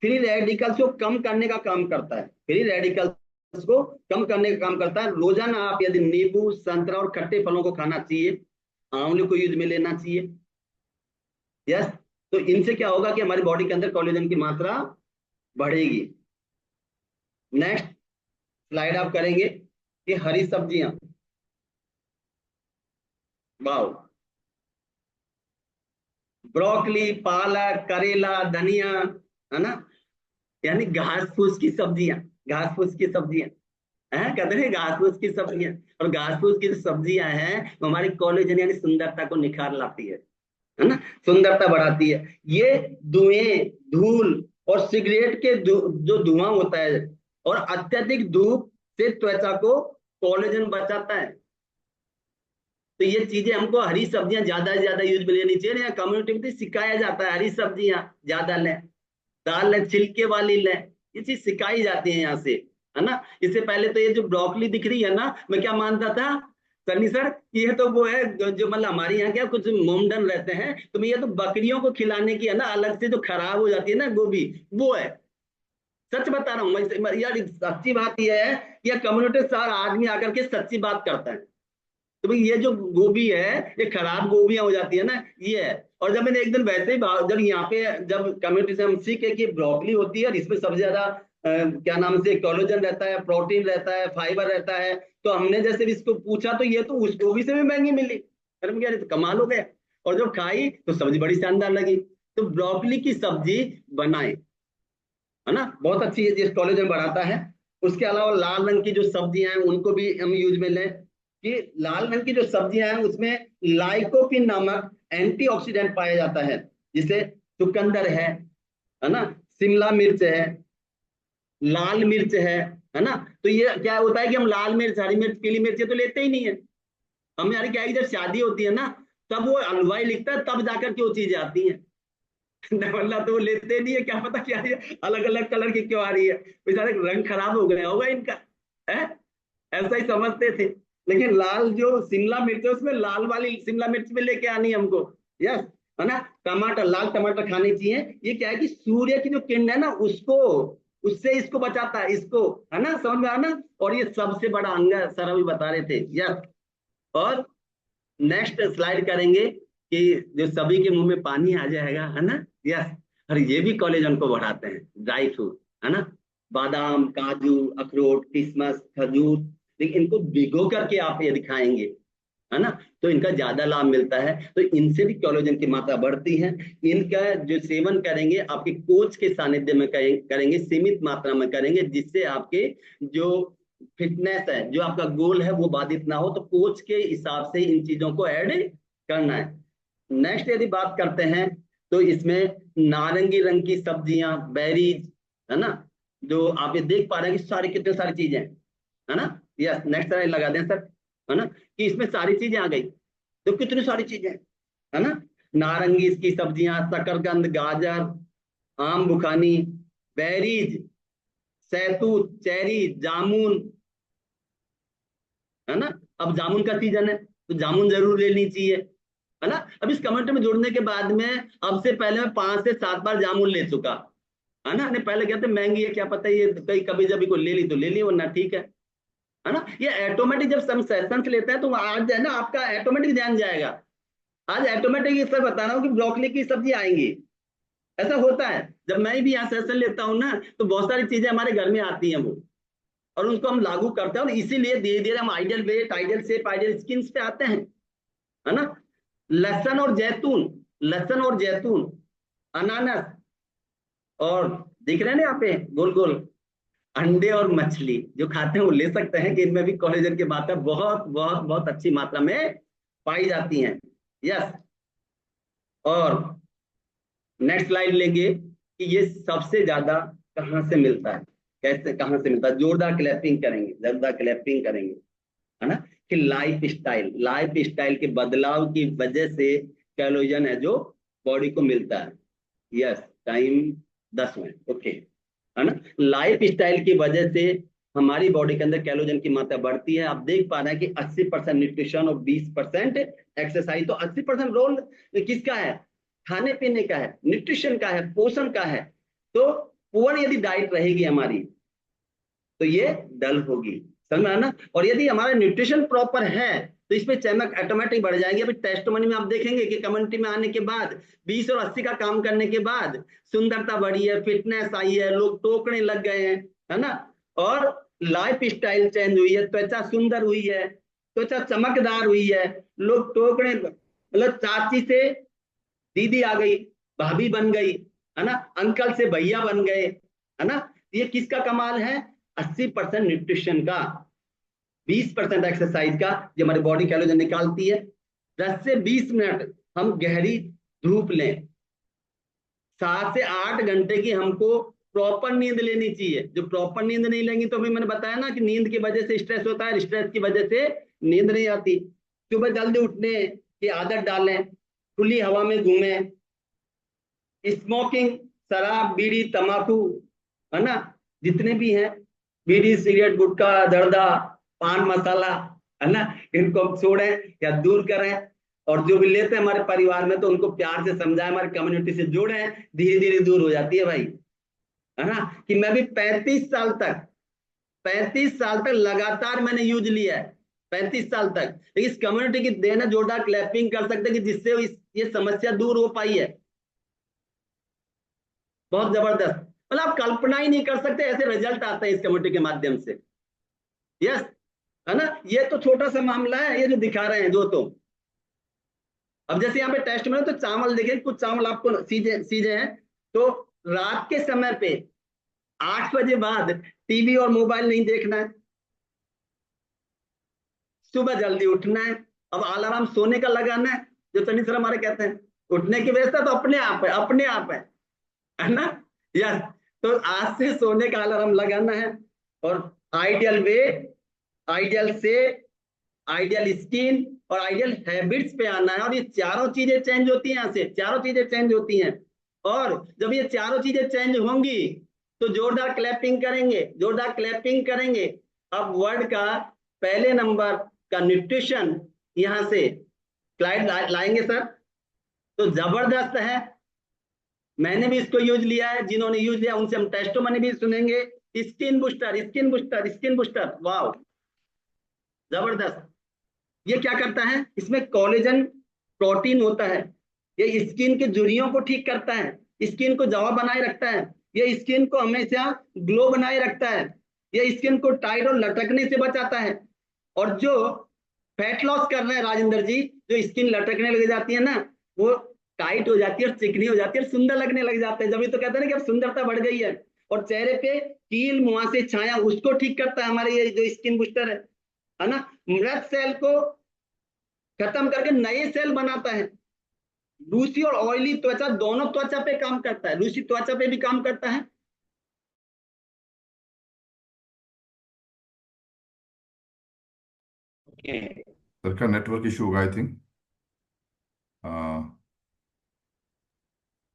फ्री रेडिकल्स को कम करने का काम करता है, फ्री रेडिकल्स को कम करने का काम करता है। रोजाना आप यदि नींबू, संतरा और खट्टे फलों को खाना चाहिए, आंवले को यूज में लेना चाहिए। यस, तो इनसे क्या होगा कि हमारी बॉडी के अंदर कोलेजन की मात्रा बढ़ेगी। नेक्स्ट स्लाइड आप करेंगे कि हरी सब्जियां, वाओ, ब्रोकली, पालक, करेला, धनिया, है ना, यानी घास फूस की सब्जियां, घास फूस की सब्जियां है, कहते हैं घास फूस की सब्जियां। और घास फूस की जो सब्जियां हैं वो हमारी कोलेजन यानी सुंदरता को निखार लाती है ना, सुंदरता बढ़ाती है। ये धुएं, धूल और सिगरेट के जो धुआं होता है और अत्यधिक धूप से त्वचा को कोलेजन बचाता है। तो ये चीजें हमको, हरी सब्जियां ज्यादा से ज्यादा यूज में लेनी चाहिए। या कम्युनिटी में सिखाया जाता है हरी सब्जियां ज्यादा लें, दाल लें, छिलके वाली लें, ये चीज सिखाई जाती है यहाँ से, है ना। इससे पहले तो ये जो ब्रोकली दिख रही है ना, मैं क्या मानता था सनी सर, ये तो वो है जो मतलब हमारे यहाँ क्या कुछ मोमडन रहते हैं, तो ये तो बकरियों को खिलाने की है ना, अलग से जो खराब हो जाती है ना गोभी, वो है। सच बता रहा हूँ मैं यार, सच्ची बात यह है कि कम्युनिटी सारा आदमी आकर के सच्ची बात करता है। तो भाई ये जो गोभी है, ये खराब गोभियां हो जाती है ना, ये है। और जब मैंने एक दिन वैसे ही जब यहाँ पे जब कम्युनिटी से हम सीखे कि ब्रोकली होती है और इसमें सबसे ज्यादा क्या नाम से कोलेजन रहता है, प्रोटीन रहता है, फाइबर रहता है, तो हमने जैसे भी इसको पूछा तो ये तो उस गोभी से भी महंगी मिली। अरे मैं कह रही, तो कमाल हो गया। और जब खाई तो सब्जी बड़ी शानदार लगी। तो ब्रोकली की सब्जी बनाए, है ना, बहुत अच्छी है, जिस कोलेजन बढ़ाता है। उसके अलावा लाल रंग की जो सब्जियां हैं उनको भी हम यूज में लें, कि लाल रंग की जो सब्जियां हैं उसमें लाइकोपिन नामक एंटीऑक्सीडेंट पाया जाता है, जिसे चुकंदर है ना, शिमला मिर्च है, लाल मिर्च है ना। तो ये क्या होता है कि हम लाल मिर्च, हरी मिर्च, पीली मिर्च ये तो लेते ही नहीं है। हम यार क्या है कि जब शादी होती है ना, तब वो हलवाई लिखता है, तब जाकर के वो चीजें आती हैं। वरना तो वो लेते नहीं है, क्या पता क्या है, अलग अलग कलर की क्यों आ रही है, बेचारे रंग खराब हो गया होगा इनका, है, ऐसा ही समझते थे। लेकिन लाल जो शिमला मिर्च है उसमें लाल वाली शिमला मिर्च में लेके आनी है हमको। यस, है ना। टमाटर, लाल टमाटर खाने चाहिए। ये क्या है कि सूर्य की जो किरण है ना उसको, उससे इसको बचाता है, इसको, है ना, समझ में आना। और ये सबसे बड़ा अंग है, सर अभी बता रहे थे। यस, और नेक्स्ट स्लाइड करेंगे कि जो सभी के मुंह में पानी आ जाएगा, है ना। यस, और ये भी कोलेजन को बढ़ाते हैं, ड्राई फ्रूट, है ना, बादाम, काजू, अखरोट, किशमिश, खजूर। लेकिन इनको भिगो करके आप यदि खाएंगे, है ना, तो इनका ज्यादा लाभ मिलता है। तो इनसे भी कोलेजन की मात्रा बढ़ती है। इनका जो सेवन करेंगे आपके कोच के सानिध्य में करेंगे, सीमित मात्रा में करेंगे, जिससे आपके जो फिटनेस है, जो आपका गोल है वो बाधित ना हो। तो कोच के हिसाब से इन चीजों को ऐड करना है। नेक्स्ट यदि बात करते हैं तो इसमें नारंगी रंग की सब्जियां, बेरीज, है ना, जो आप ये देख पा रहे हैं कि सारी कितने सारी चीजें हैं, है ना। यस, नेक्स्ट स्लाइड लगा दें सर, है ना, कि इसमें सारी चीजें आ गई। तो कितनी सारी चीजें हैं, है ना। नारंगी की सब्जियां, शकरकंद, गाजर, आम बुखानी, बेरीज, सहतूत, चेरी, जामुन, है ना। अब जामुन का सीजन है तो जामुन जरूर लेनी चाहिए, है ना। अब इस कमेंट में जुड़ने के बाद में अब से पहले मैं 5 से 7 बार जामुन ले चुका, है ना। पहले कहते महंगी है, क्या पता ये कहीं कभी जब कोई ले ली तो ले ली, वरना ठीक है ना। ये ऑटोमेटिक जब सम सेशंस लेते हैं तो आज है ना आपका ऑटोमेटिक ध्यान जाएगा। आज ऑटोमेटिक इससे बता रहा हूँ कि ब्रोकली की सब्जी आएंगी। ऐसा होता है, जब मैं भी यहाँ सेशन लेता हूँ ना तो बहुत सारी चीजें हमारे घर में आती हैं वो, और उनको हम लागू करते हैं, और इसीलिए धीरे धीरे हम ideal weight, ideal shape, ideal skin पे आते हैं, है ना। लहसुन और जैतून, लहसुन और जैतून, अनानास और दिख रहे हैं ना यहाँ पे गोल गोल, अंडे और मछली जो खाते हैं वो ले सकते हैं कि इनमें भी कोलेजन की मात्रा बहुत बहुत बहुत अच्छी मात्रा में पाई जाती है। यस, और नेक्स्ट स्लाइड लेंगे कि ये सबसे ज्यादा कहाँ से मिलता है, कैसे कहाँ से मिलता है। जोरदार क्लैपिंग करेंगे, जोरदार क्लैपिंग करेंगे, है ना। कि लाइफ स्टाइल के बदलाव की वजह से कैलोजन है जो बॉडी को मिलता है। यस, टाइम 10 मिनट, ओके, है ना। लाइफ स्टाइल की वजह से हमारी बॉडी के अंदर कैलोजन की मात्रा बढ़ती है। आप देख पा रहे हैं कि 80% न्यूट्रिशन और 20% एक्सरसाइज। तो 80% रोल किसका है? खाने पीने का है, न्यूट्रिशन का है, पोषण का है। तो पुअर यदि डाइट रहेगी हमारी तो ये डल होगी, समझ में आया ना। और यदि हमारा न्यूट्रिशन प्रॉपर है तो इसमें चमक ऑटोमेटिक बढ़ जाएगी। अभी टेस्टमनी में आप देखेंगे कि कम्युनिटी में आने के बाद 20 और 80 का काम करने के बाद सुंदरता बढ़ी है, फिटनेस आई है, लोग टोकने लग गए हैं, है ना। और लाइफ स्टाइल चेंज हुई है, त्वचा सुंदर हुई है, त्वचा चमकदार हुई है, लोग टोकने, मतलब चाची से दीदी आ गई, भाभी बन गई, है ना, अंकल से भैया बन गए, है ना। ये किसका कमाल है? 80% न्यूट्रिशन का, 20% एक्सरसाइज का, जो हमारी बॉडी कैलोरी निकालती है। 10 से 20 मिनट हम गहरी धूप लें, 7 से 8 घंटे की हमको प्रॉपर नींद लेनी चाहिए। जो प्रॉपर नींद नहीं लेंगी तो भी मैंने बताया ना कि नींद की वजह से स्ट्रेस होता है, स्ट्रेस की वजह से नींद नहीं आती। सुबह जल्दी उठने की आदत डालें, खुली हवा में घूमें, स्मोकिंग, शराब, बीड़ी, तंबाकू, है ना, जितने भी हैं, बीड़ी, सिगरेट, गुटखा, जर्दा, पान मसाला, है ना, इनको हम छोड़ें या दूर करें। और जो भी लेते हैं हमारे परिवार में तो उनको प्यार से समझाएं, हमारी कम्युनिटी से जोड़ें, धीरे धीरे दूर हो जाती है भाई, है ना। कि मैं भी 35 साल तक लगातार मैंने यूज लिया है, 35 साल तक। लेकिन इस कम्युनिटी की देन है, जोरदार क्लैपिंग कर सकते हैं कि जिससे ये समस्या दूर हो पाई है। बहुत जबरदस्त, मतलब आप कल्पना ही नहीं कर सकते ऐसे रिजल्ट आते हैं इस कम्युनिटी के माध्यम से। यस, है ना। ये तो छोटा सा मामला है, ये जो दिखा रहे हैं जो, तो अब जैसे यहाँ पे टेस्ट में तो चावल देखिए, कुछ चावल आपको सीधे हैं। तो रात के समय पे 8 बजे बाद टीवी और मोबाइल नहीं देखना है, सुबह जल्दी उठना है। अब अलार्म सोने का लगाना है, जो चंडी सर हमारे कहते हैं, उठने की व्यवस्था तो अपने आप है, अपने आप है ना। यस, तो आज से सोने का अलार्म लगाना है। और आइडियल वे, आइडियल से, आइडियल स्किन और आइडियल हैबिट्स पे आना है। और ये चारों चीजें चेंज होती हैं, यहाँ से चारों चीजें चेंज होती हैं। और जब ये चारों चीजें चेंज होंगी तो जोरदार क्लैपिंग करेंगे, जोरदार क्लैपिंग करेंगे। अब वर्ड का पहले नंबर का न्यूट्रिशन यहां से स्लाइड लाएंगे सर, तो जबरदस्त है। मैंने भी इसको यूज लिया है, जिन्होंने यूज लिया उनसे हम टेस्टोमनी भी सुनेंगे। Skin booster, skin booster, skin booster, वाह, जबरदस्त। ये क्या करता है? इसमें कोलेजन प्रोटीन होता है, ये स्किन के झुर्रियों को ठीक करता है, स्किन को जवा बनाए रखता है, ये स्किन को हमेशा ग्लो बनाए रखता है, ये स्किन को टाइट और लटकने से बचाता है। और जो फैट लॉस कर रहे हैं राजेंद्र जी, जो स्किन लटकने लग जाती है ना, वो टाइट हो जाती है और चिकनी हो जाती है और सुंदर लगने लग जाते हैं। जब ये तो कहते हैं ना कि अब सुंदरता बढ़ गई है। और चेहरे पे कील, मुहासे, छाया, उसको ठीक करता है हमारे ये जो स्किन बूस्टर है ना। मृत सेल को खत्म करके नए सेल बनाता है। रूसी और ऑयली त्वचा, दोनों त्वचा पे काम करता है, रूसी त्वचा पे भी काम करता है। सर का नेटवर्क इशू होगा I think.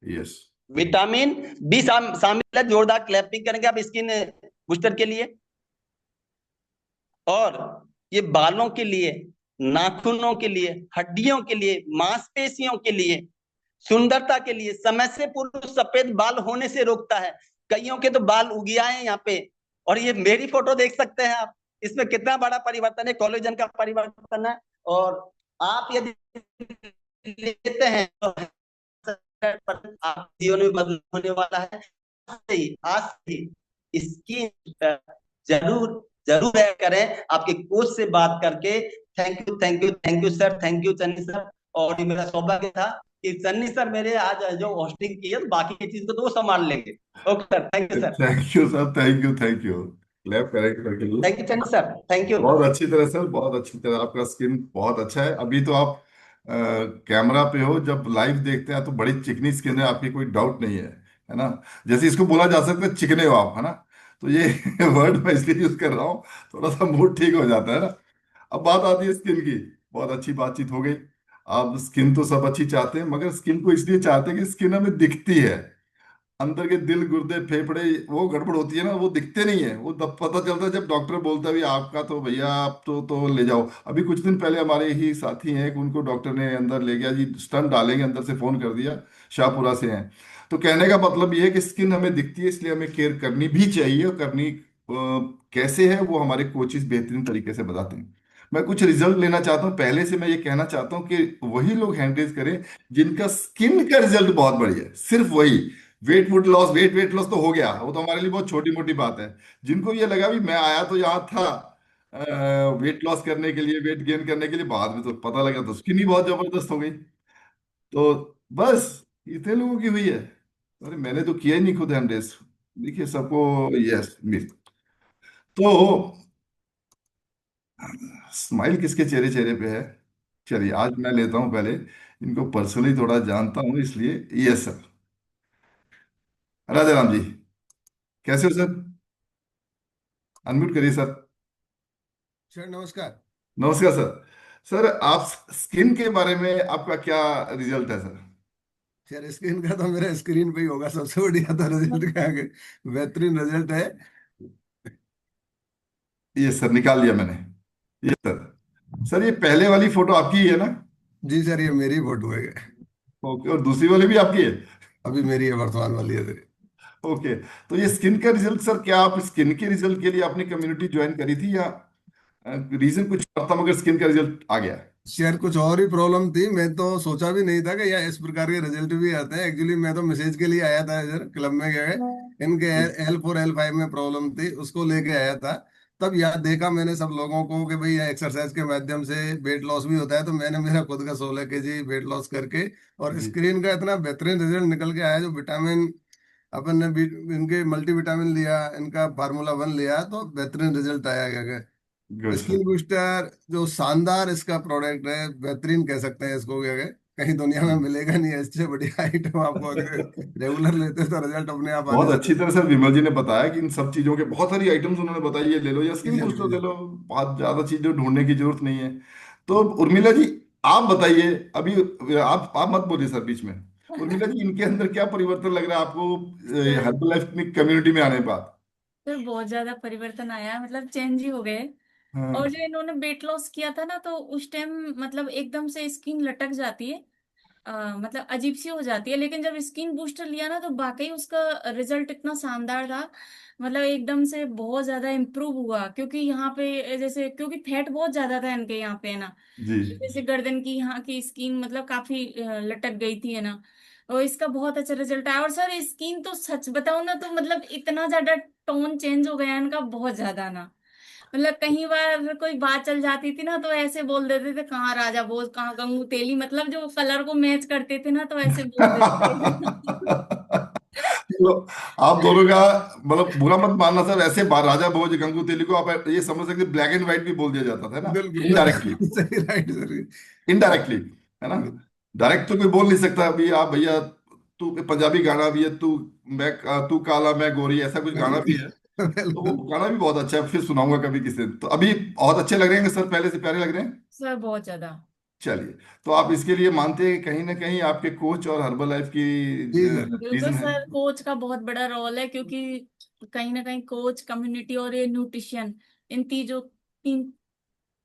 Yes, vitamin B शामिल है, जोरदार क्लैपिंग करेंगे आप स्किन बूस्टर के लिए। और ये बालों के लिए, नाखूनों के लिए, हड्डियों के लिए, मांसपेशियों के लिए, सुंदरता के लिए, समय से पूर्व सफेद बाल होने से रोकता है। कईयों के तो बाल उगियाए हैं यहाँ पे, और ये मेरी फोटो देख सकते हैं आप, इसमें कितना बड़ा परिवर्तन है, कोलेजन का परिवर्तन है। और आप यदि लेते हैं तो आप जीवन में बदलाव होने वाला है। आज से स्किन जरूर जरूर करें, आपके कोच से बात करके। Thank you, thank you, thank you sir, thank you Channi sir. और ये मेरा सौभाग्य था कि सन्नी सर मेरे आज जो होस्टिंग की है, तो बाकी चीज को तो वो संभाल लेंगे। Okay sir, thank you sir. Thank you sir, thank you, thank you. Clap correct करके लो। Thank you Sunny sir, thank you. बहुत अच्छी तरह सर, बहुत अच्छी तरह। आपका स्किन बहुत अच्छा है। अभी तो आप कैमरा पे हो, जब लाइव देखते हैं तो बड़ी चिकनी स्किन है आपकी, कोई डाउट नहीं है ना। जैसे इसको बोला जा सकता है, चिकने हो आप, है ना। तो ये वर्ड मैं इसलिए यूज कर रहा हूँ, थोड़ा सा मूड ठीक हो जाता है ना। अब बात आती है स्किन की। बहुत अच्छी बातचीत हो गई। आप स्किन तो सब अच्छी चाहते हैं, मगर स्किन को इसलिए चाहते हैं कि स्किन हमें दिखती है। अंदर के दिल, गुर्दे, फेफड़े, वो गड़बड़ होती है ना, वो दिखते नहीं है। वो तब पता चलता है जब डॉक्टर बोलता है, भी आपका तो भैया, आप तो ले जाओ। अभी कुछ दिन पहले हमारे ही साथी हैं, कि उनको डॉक्टर ने अंदर ले गया जी, स्टंट डालेंगे, अंदर से फोन कर दिया, शाहपुरा से हैं। तो कहने का मतलब ये है कि स्किन हमें दिखती है, इसलिए हमें केयर करनी भी चाहिए। और करनी कैसे है, वो हमारे कोचिज बेहतरीन तरीके से बताते हैं। मैं कुछ रिजल्ट लेना चाहता हूँ। पहले से मैं ये कहना चाहता हूँ कि वही लोग हैंडरेज करें जिनका स्किन का रिजल्ट बहुत बढ़िया है, सिर्फ वही। वेट लॉस तो हो गया, वो तो हमारे लिए बहुत छोटी मोटी बात है। जिनको ये लगा भी मैं आया तो यहाँ था वेट लॉस करने के लिए, वेट गेन करने के लिए, बाद में तो पता लगा तो स्किन ही बहुत जबरदस्त हो गई। तो बस इतने लोगों की हुई है। अरे मैंने तो किया ही नहीं खुद हैंडरेस। देखिए सबको। Yes miss. तो स्माइल किसके चेहरे चेहरे पे है। चलिए आज मैं लेता हूँ पहले, इनको पर्सनली थोड़ा जानता हूँ इसलिए। Yes sir. राजा राम जी, कैसे हो सर। अनम्यूट करिए सर। सर नमस्कार। नमस्कार सर। सर आप स्किन के बारे में आपका क्या रिजल्ट है सर। सर स्क्रीन का तो मेरा स्क्रीन पे ही होगा सबसे बढ़िया, तो रिजल्ट का आगे बेहतरीन रिजल्ट है। ये सर निकाल लिया मैंने। ये सर। सर ये पहले वाली फोटो आपकी ही है ना। जी सर, ये मेरी फोटो है। ओके, और दूसरी वाली भी आपकी है। अभी मेरी है, वर्तमान वाली है सर। ओके। तो ये स्किन का रिजल्ट सर, क्या आप स्किन के रिजल्ट के लिए आपने कम्युनिटी ज्वाइन करी थी, या रीजन कुछ और था मगर स्किन का रिजल्ट आ गया। सर कुछ और ही प्रॉब्लम थी, मैं तो सोचा भी नहीं था कि यार इस प्रकार के रिजल्ट भी आते हैं। एक्चुअली मैं तो मैसेज के लिए आया था सर, क्लब में गए, इनके L4 L5 में प्रॉब्लम थी, उसको लेके आया था। तब यार देखा मैंने सब लोगों को कि भाई एक्सरसाइज के माध्यम से वेट लॉस भी होता है, तो मैंने मेरा खुद का 16 kg वेट लॉस करके, और जी। स्क्रीन का इतना बेहतरीन रिजल्ट निकल के आया। जो विटामिन अपन ने इनके मल्टीविटामिन लिया, इनका फार्मूला 1 लिया, तो बेहतरीन रिजल्ट आया। क्या गुड सर। स्किन बूस्टर जो शानदार इसका प्रोडक्ट है, बेहतरीन कह सकते हैं इसको। क्या कहीं दुनिया में मिलेगा नहीं है इससे बढ़िया आइटम आपको। अगर रेगुलर लेते हैं तो रिजल्ट अपने आप बहुत आने अच्छी तरह सर विमल जी ने बताया कि इन सब चीजों के बहुत सारी आइटम्स उन्होंने बताई, ये ले लो या स्किन बूस्टर लगे। ले लो। बहुत ज्यादा चीजें ढूंढने की जरूरत नहीं है। तो उर्मिला जी, आप बताइए अभी। आप मत बोलिए सर बीच में। उर्मिला जी, इनके अंदर क्या परिवर्तन लग रहा है आपको सर हर्बल लाइफ कम्युनिटी में आने के बाद। सर बहुत ज्यादा परिवर्तन आया, मतलब चेंज ही हो गए। और हाँ। जो इन्होंने वेट लॉस किया था ना, तो उस टाइम मतलब एकदम से स्किन लटक जाती है, मतलब अजीब सी हो जाती है। लेकिन जब स्किन बूस्टर लिया ना, तो वाकई उसका रिजल्ट इतना शानदार था। मतलब एकदम से बहुत ज्यादा इम्प्रूव हुआ, क्योंकि यहाँ पे जैसे, क्योंकि फैट बहुत ज्यादा था इनके यहाँ पे ना। जी। जैसे गर्दन की यहाँ की स्किन मतलब काफी लटक गई थी, है ना। और इसका बहुत अच्छा रिजल्ट आया। और सर स्किन तो सच बताऊं ना, तो मतलब इतना ज्यादा टोन चेंज हो गया इनका, बहुत ज्यादा ना। मतलब कई बार कोई बात चल जाती थी ना, तो ऐसे बोल देते थे, कहाँ राजा भोज, कहाँ गंगू तेली, मतलब जो कलर को मैच करते थे ना, तो ऐसे बोल देते थे। तो आप दोनों का मतलब बुरा मत मानना सर, ऐसे राजा भोज गंगू तेली को आप ये समझ सकते, ब्लैक एंड व्हाइट भी बोल दिया जाता था ना, बिल्कुल इनडायरेक्टली। बिल्कुल सही, राइट सर। इनडायरेक्टली, है ना। डायरेक्ट तो कोई बोल नहीं सकता अभी आप भैया। तू पंजाबी गाना भी है, मैं तू काला मैं गोरी, ऐसा कुछ गाना भी है। तो वो बिल्कुल गाना भी बहुत अच्छा है, फिर सुनाऊंगा कभी किसी दिन। तो अभी बहुत अच्छे लग रहे हैं सर, पहले से प्यारे लग रहे हैं। सर बहुत ज्यादा। चलिए। तो आप इसके लिए मानते हैं कि कहीं ना कहीं आपके कोच और हर्बल लाइफ की जी सर। बिल्कुल रीजन है। सर, कोच का बहुत बड़ा रोल है, क्योंकि कहीं ना कहीं कोच, कम्युनिटी और ये न्यूट्रिशन, इन तीन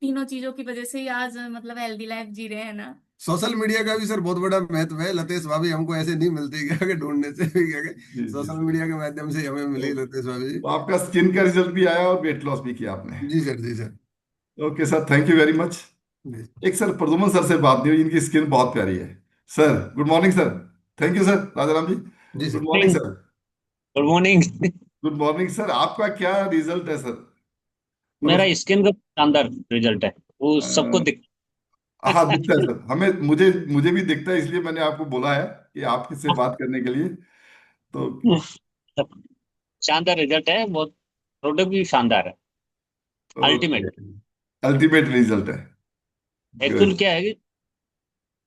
तीनों चीजों की वजह से ही आज मतलब हेल्दी लाइफ जी रहे हैं ना। सोशल मीडिया का भी सर बहुत बड़ा महत्व है। लतेश भाभी हमको ऐसे नहीं मिलती क्या, कि ढूंढने से भी क्या, जी जी सोशल सर। मीडिया के माध्यम से ही हमें तो, मिली लतेश भाभी जी। तो आपका स्किन का रिजल्ट भी आया और वेट लॉस भी किया आपने। जी सर, जी sir. Okay sir, thank you very much. जी एक सर प्रदुमन सर से बात नहीं हुई, इनकी स्किन बहुत प्यारी है। Sir good morning sir. Thank you sir, Rajaram ji. जी good sir. Morning sir. Good morning. Good morning sir, आपका क्या रिजल्ट है सर। मेरा मतलब स्किन का शानदार रिजल्ट है, वो सबको दिख। हाँ दिखता है सर, हमें मुझे मुझे भी दिखता है, इसलिए मैंने आपको बोला है कि आपसे से बात करने के लिए। तो शानदार रिजल्ट है, बहुत प्रोडक्ट भी शानदार है, ओके, अल्टीमेट। अल्टीमेट रिजल्ट है। Actual good. क्या है कि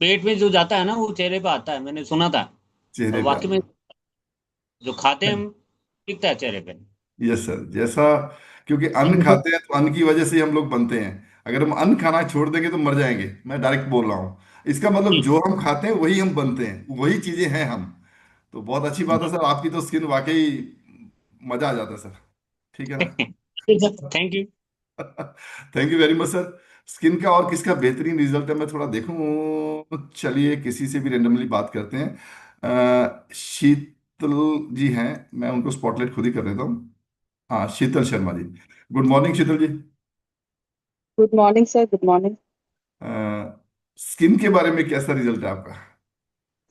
पेट में जो जाता है ना वो चेहरे पे आता है, मैंने सुना था। और चेहरे पे वाकई में जो खाते हैं आता हम, दिखता है चेहरे पे। है। यस सर, जैसा, क्योंकि अन्न खाते हैं तो अन्न की वजह से ही हम लोग बनते हैं। अगर हम अन्न खाना छोड़ देंगे तो मर जाएंगे, मैं डायरेक्ट बोल रहा हूँ। इसका मतलब जो हम खाते हैं वही हम बनते हैं, वही चीजें हैं हम। तो बहुत अच्छी बात है सर, आपकी तो स्किन वाकई मजा आ जाता है सर। ठीक है ना? Thank you. Thank you very much sir. Skin का और किसका बेहतरीन रिजल्ट है मैं थोड़ा देखूं। चलिए किसी से भी रेंडमली बात करते हैं। शीतल जी हैं, मैं उनको स्पॉटलाइट खुद ही कर देता हूँ। हाँ, Sheetal Sharma ji. Good morning Sheetal ji. Good morning sir, good morning. Skin के बारे में कैसा रिजल्ट है आपका?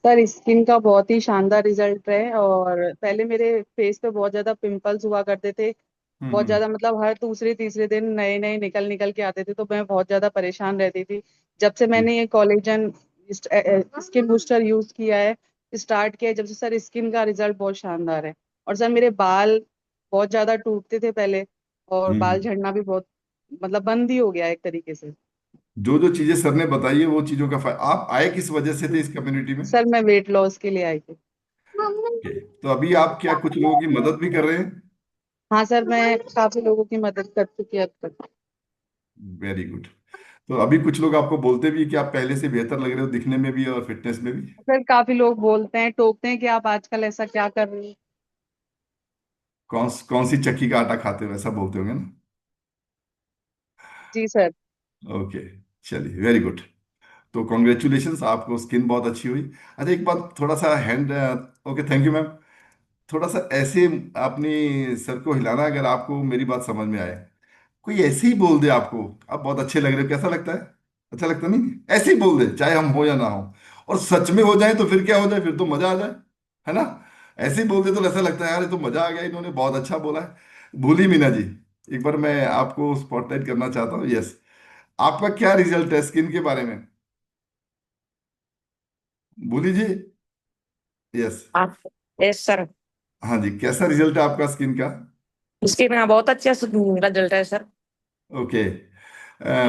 सर स्किन का बहुत ही शानदार रिजल्ट है। और पहले मेरे फेस पे बहुत ज्यादा पिंपल्स हुआ करते थे, बहुत हम्म। ज्यादा, मतलब हर दूसरे तीसरे दिन नए नए निकल निकल के आते थे, तो मैं बहुत ज्यादा परेशान रहती थी। जब से मैंने ये कोलेजन स्किन बूस्टर यूज किया है, स्टार्ट किया है, जब से सर स्किन का रिजल्ट बहुत शानदार है। और सर मेरे बाल बहुत ज्यादा टूटते थे पहले, और बाल हम्म। झड़ना भी बहुत, मतलब बंद ही हो गया एक तरीके से। जो जो चीजें सर ने बताई है वो चीजों का आप आए किस वजह से थे इस कम्युनिटी में? सर मैं वेट लॉस के लिए आई थी। ओके, तो अभी आप क्या कुछ लोगों की मदद भी कर रहे हैं? हाँ सर, मैं काफी लोगों की मदद कर चुकी अब तक। Very good. तो अभी कुछ लोग आपको बोलते भी हैं कि आप पहले से बेहतर लग रहे हो दिखने में भी और फिटनेस में भी। सर काफी लोग बोलते हैं, टोकते हैं कि आप आजकल ऐसा क्या कर रही हैं। कौन कौन सी चक्की का आटा खाते हो ऐसा बोलते होंगे ना? जी सर। ओके, चलिए वेरी गुड। तो कॉन्ग्रेचुलेशंस, आपको स्किन बहुत अच्छी हुई। अच्छा एक बात, थोड़ा सा hand, okay thank you ma'am. थोड़ा सा ऐसे अपनी सर को हिलाना अगर आपको मेरी बात समझ में आए। कोई ऐसे ही बोल दे आपको आप बहुत अच्छे लग रहे हो, कैसा लगता है? अच्छा लगता नहीं? ऐसे ही बोल दे, चाहे हम हो या ना हो। और सच में हो जाए तो फिर क्या हो जाए, फिर तो मजा आ जाए, है ना? ऐसे ही बोल दे तो ऐसा लगता है यार ये तो मजा आ गया, इन्होंने बहुत अच्छा बोला है। भूली मीना जी, एक बार मैं आपको स्पॉटलाइट करना चाहता हूँ। यस, आपका क्या रिजल्ट है स्किन के बारे में? भूली जी। यस। आप यस सर। हाँ जी, कैसा रिजल्ट है आपका स्किन का? इसके में बहुत अच्छा रिजल्ट है सर। ओके।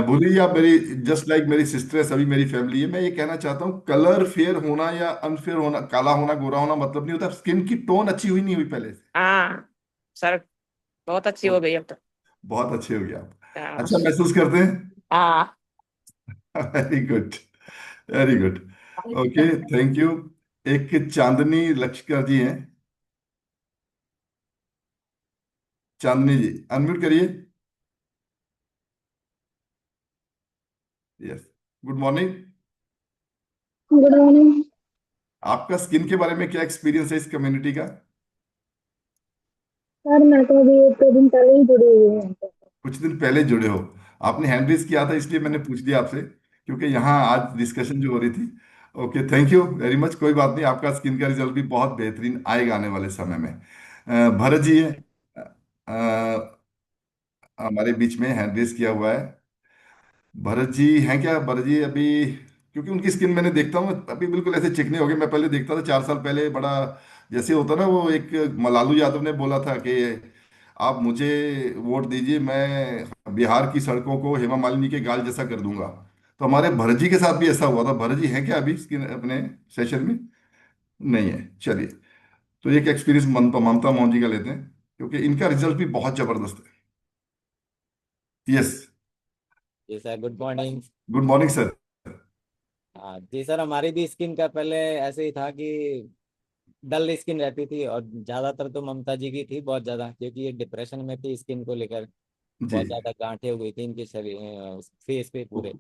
भूली जी, आप मेरी जस्ट लाइक मेरी सिस्टर है, सभी मेरी फैमिली है। मैं ये कहना चाहता हूँ, कलर फेयर होना या अनफेयर होना, काला होना गोरा होना मतलब नहीं होता, स्किन की टोन अच्छी हुई नहीं हुई पहले से। हाँ सर, बहुत अच्छी हो ओ, गई अब तक। बहुत अच्छे हो गया आप। हाँ। अच्छा महसूस करते हैं? हाँ। Very good, very good. Okay, thank you. एक चांदनी लक्ष्कर जी हैं। चांदनी जी अनम्यूट करिए। Yes, good morning. Good morning. आपका स्किन के बारे में क्या एक्सपीरियंस है इस कम्युनिटी का? सर मैं तो अभी एक दो दिन पहले ही जुड़ी हुई हूँ। कुछ दिन पहले जुड़े हो? आपने हैंड रेज किया था इसलिए मैंने पूछ लिया आपसे, क्योंकि यहाँ आज डिस्कशन जो हो रही थी। Okay, thank you very much. कोई बात नहीं, आपका स्किन का रिजल्ट भी बहुत बेहतरीन आएगा आने वाले समय में। भरत जी है, हमारे बीच में हैंड रेज किया हुआ है। भरत जी हैं क्या? भरत जी अभी, क्योंकि उनकी स्किन मैंने देखता हूँ अभी बिल्कुल ऐसे चिकने हो गए। मैं पहले देखता था 4 साल पहले बड़ा, जैसे होता ना वो एक मलालू यादव ने बोला था कि आप मुझे वोट दीजिए, मैं बिहार की सड़कों को हेमा मालिनी के गाल जैसा कर दूंगा। तो हमारे भरत जी के साथ भी ऐसा हुआ था। भरत जी हैं क्या अभी स्किन अपने सेशन में? नहीं है, चलिए। तो एक एक्सपीरियंस ममता मोहन जी का लेते हैं, क्योंकि इनका रिजल्ट भी बहुत जबरदस्त है। यस, जी sir, good morning. Good morning sir. हाँ जी सर, हमारी भी स्किन का पहले ऐसे ही था कि डल स्किन रहती थी, और ज्यादातर तो ममता जी की थी बहुत ज्यादा, क्योंकि ये डिप्रेशन में थी स्किन को लेकर। जी। बहुत ज्यादा गांठें हो गई थी इनके शरीर फेस पे पूरे,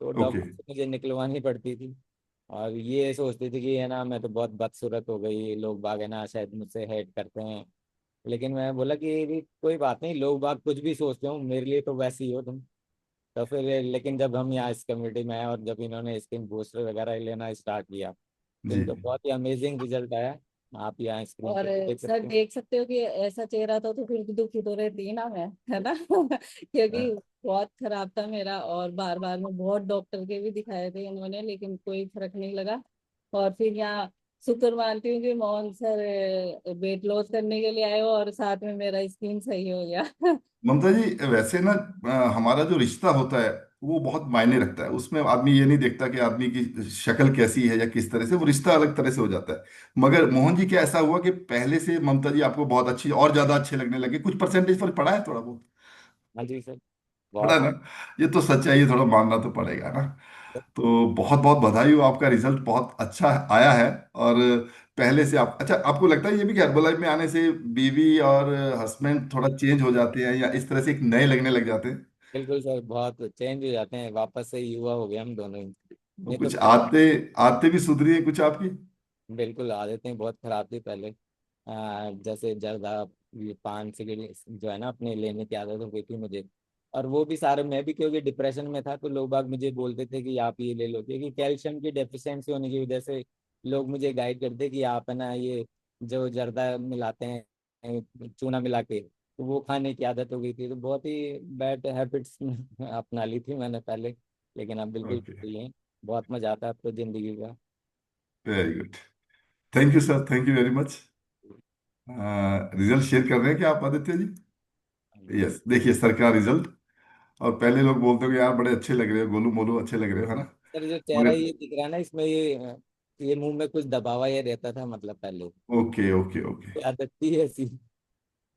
तो ओके। डॉक्टर से मुझे निकलवानी पड़ती थी। और ये सोचती थी कि है ना मैं तो बहुत बदसूरत हो गई, लोग बाग है ना शायद मुझसे हेट करते हैं। लेकिन मैं बोला कि ये भी कोई बात नहीं, लोग बाग कुछ भी सोचते हो, मेरे लिए तो वैसे ही हो तुम। तो फिर लेकिन जब हम यहाँ इस कम्युनिटी में आए और जब इन्होंने स्किन बूस्टर वगैरह लेना स्टार्ट किया, तो जी। इनको बहुत ही अमेजिंग रिजल्ट आया। आप यहाँ स्क्रीन और पे देख सर सकते हैं। देख सकते हो कि ऐसा चेहरा था तो फिर भी दुखी तो रहती ना मैं, है ना। क्योंकि बहुत खराब था मेरा, और बार बार मैं बहुत डॉक्टर के भी दिखाए थे इन्होंने, लेकिन कोई फर्क नहीं लगा। और फिर यहाँ शुक्र मानती हूँ कि मोहन सर वेट लॉस करने के लिए आए हो और साथ में मेरा स्किन सही हो गया। ममता जी, वैसे ना हमारा जो रिश्ता होता है वो बहुत मायने रखता है। उसमें आदमी ये नहीं देखता कि आदमी की शक्ल कैसी है या किस तरह से, वो रिश्ता अलग तरह से हो जाता है। मगर मोहन जी, क्या ऐसा हुआ कि पहले से ममता जी आपको बहुत अच्छी और ज्यादा अच्छे लगने लगे? कुछ परसेंटेज फर्क पड़ा है थोड़ा बहुत? हाँ जी सर, पड़ा बहुत। ना? ये तो सच्चाई है, थोड़ा मानना तो पड़ेगा ना। तो बहुत बहुत बधाई हो, आपका रिजल्ट बहुत अच्छा आया है। और पहले से आप, अच्छा, आपको लगता है ये भी कि हर्बल में आने से बीवी और हस्बैंड थोड़ा चेंज हो जाते हैं या इस तरह से एक नए लगने लग जाते हैं? बिल्कुल सर, बहुत चेंज हो जाते हैं, वापस से युवा हो गए हम दोनों ही। तो नहीं तो कुछ पहले आते आते भी सुधरी है कुछ आपकी? बिल्कुल आदतें बहुत खराब थी पहले। जैसे जर्दा, ये पान सिगरेट जो है ना अपने लेने की आदत हो गई थी मुझे। और वो भी सारे, मैं भी क्योंकि डिप्रेशन में था तो लोग बाग मुझे बोलते थे कि आप ये ले लो, क्योंकि कैल्शियम की डेफिशिएंसी होने की वजह से लोग मुझे गाइड करते कि आप है ना ये जो जर्दा मिलाते हैं चूना मिला के, तो वो खाने की आदत हो गई थी। तो बहुत ही बैड हैबिट्स अपना ली थी मैंने पहले, लेकिन अब बिल्कुल ओके, सही है। बहुत मजा आता है अब तो जिंदगी का। Very good. Thank you sir, thank you very much. Result share कर रहे हैं क्या आप, आदित्य जी? यस, देखिए सर का रिजल्ट। और पहले लोग बोलते हो कि यार बड़े अच्छे लग रहे हो, गोलू मोलू अच्छे लग रहे हो, है ना? सर जो चेहरा मगर ये दिख रहा है ना, इसमें ये मुंह में कुछ दबावा ये रहता था मतलब पहले, ओके ओके ओके, ये आदत थी ऐसी।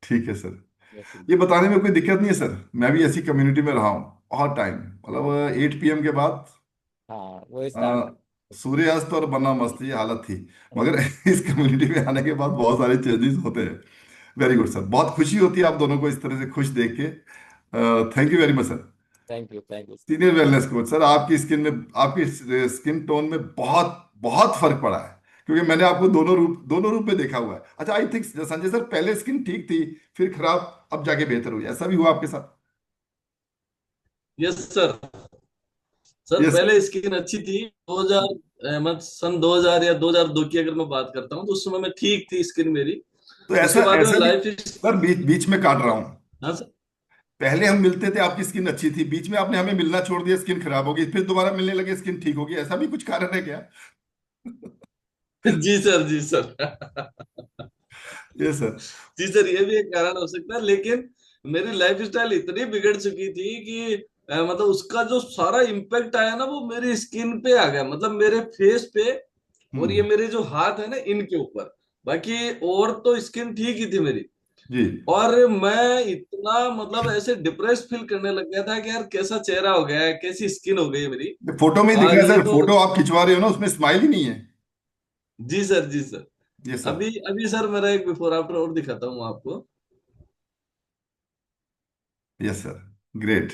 ठीक है सर। वैसी। ये बताने में कोई दिक्कत नहीं है सर, मैं भी ऐसी कम्युनिटी में रहा हूँ बहुत टाइम, मतलब 8 PM के बाद हाँ वो स्टार्ट। अ, सूर्यास्त और बना मस्त ये हालत थी। मगर इस कम्युनिटी में आने के बाद बहुत सारे चेंजेस होते हैं। वेरी गुड सर, बहुत खुशी होती है आप दोनों को इस तरह से खुश देख के। Thank you very much sir. Thank you sir. Senior wellness coach sir, आपकी स्किन में, आपकी स्किन टोन में बहुत बहुत फर्क पड़ा है। क्योंकि मैंने आपको दोनों रूप में देखा हुआ है। अच्छा, आई थिंक संजय सर, पहले स्किन ठीक थी, फिर खराब, अब जाके बेहतर हुई, ऐसा भी हुआ आपके साथ? Yes sir. Sir yes. पहले स्किन अच्छी थी 2000, मतलब सन 2000 या 2002 की अगर मैं बात करता हूँ तो उस समय में ठीक थी स्किन मेरी। तो ऐसा उसके बाद में ऐसा भी लाइफ। सर, बीच बीच में काट रहा हूँ। हाँ सर। पहले हम मिलते थे, आपकी स्किन अच्छी थी, बीच में आपने हमें मिलना छोड़ दिया, स्किन खराब हो गई, फिर दोबारा मिलने लगे, स्किन ठीक हो गई, ऐसा भी कुछ कारण है क्या? जी सर, जी सर। ये सर। जी सर, ये भी एक कारण हो सकता है, लेकिन मेरी लाइफ स्टाइल इतनी बिगड़ चुकी थी कि मतलब उसका जो सारा इम्पैक्ट आया ना वो मेरी स्किन पे आ गया, मतलब मेरे फेस पे और ये हम्म। मेरे जो हाथ है ना इनके ऊपर। बाकी और तो स्किन ठीक ही थी मेरी। जी। और मैं इतना मतलब ऐसे डिप्रेस फील करने लग गया था कि यार कैसा चेहरा हो गया है, कैसी स्किन हो गई है मेरी। फोटो में ही दिख रहा है ये सर, तो। फोटो आप खिंचवा रहे हो ना, उसमें स्माइल ही नहीं है। जी सर, जी सर। ये सर। अभी अभी सर मेरा एक बिफोर आफ्टर और दिखाता हूँ आपको। Yes sir, great,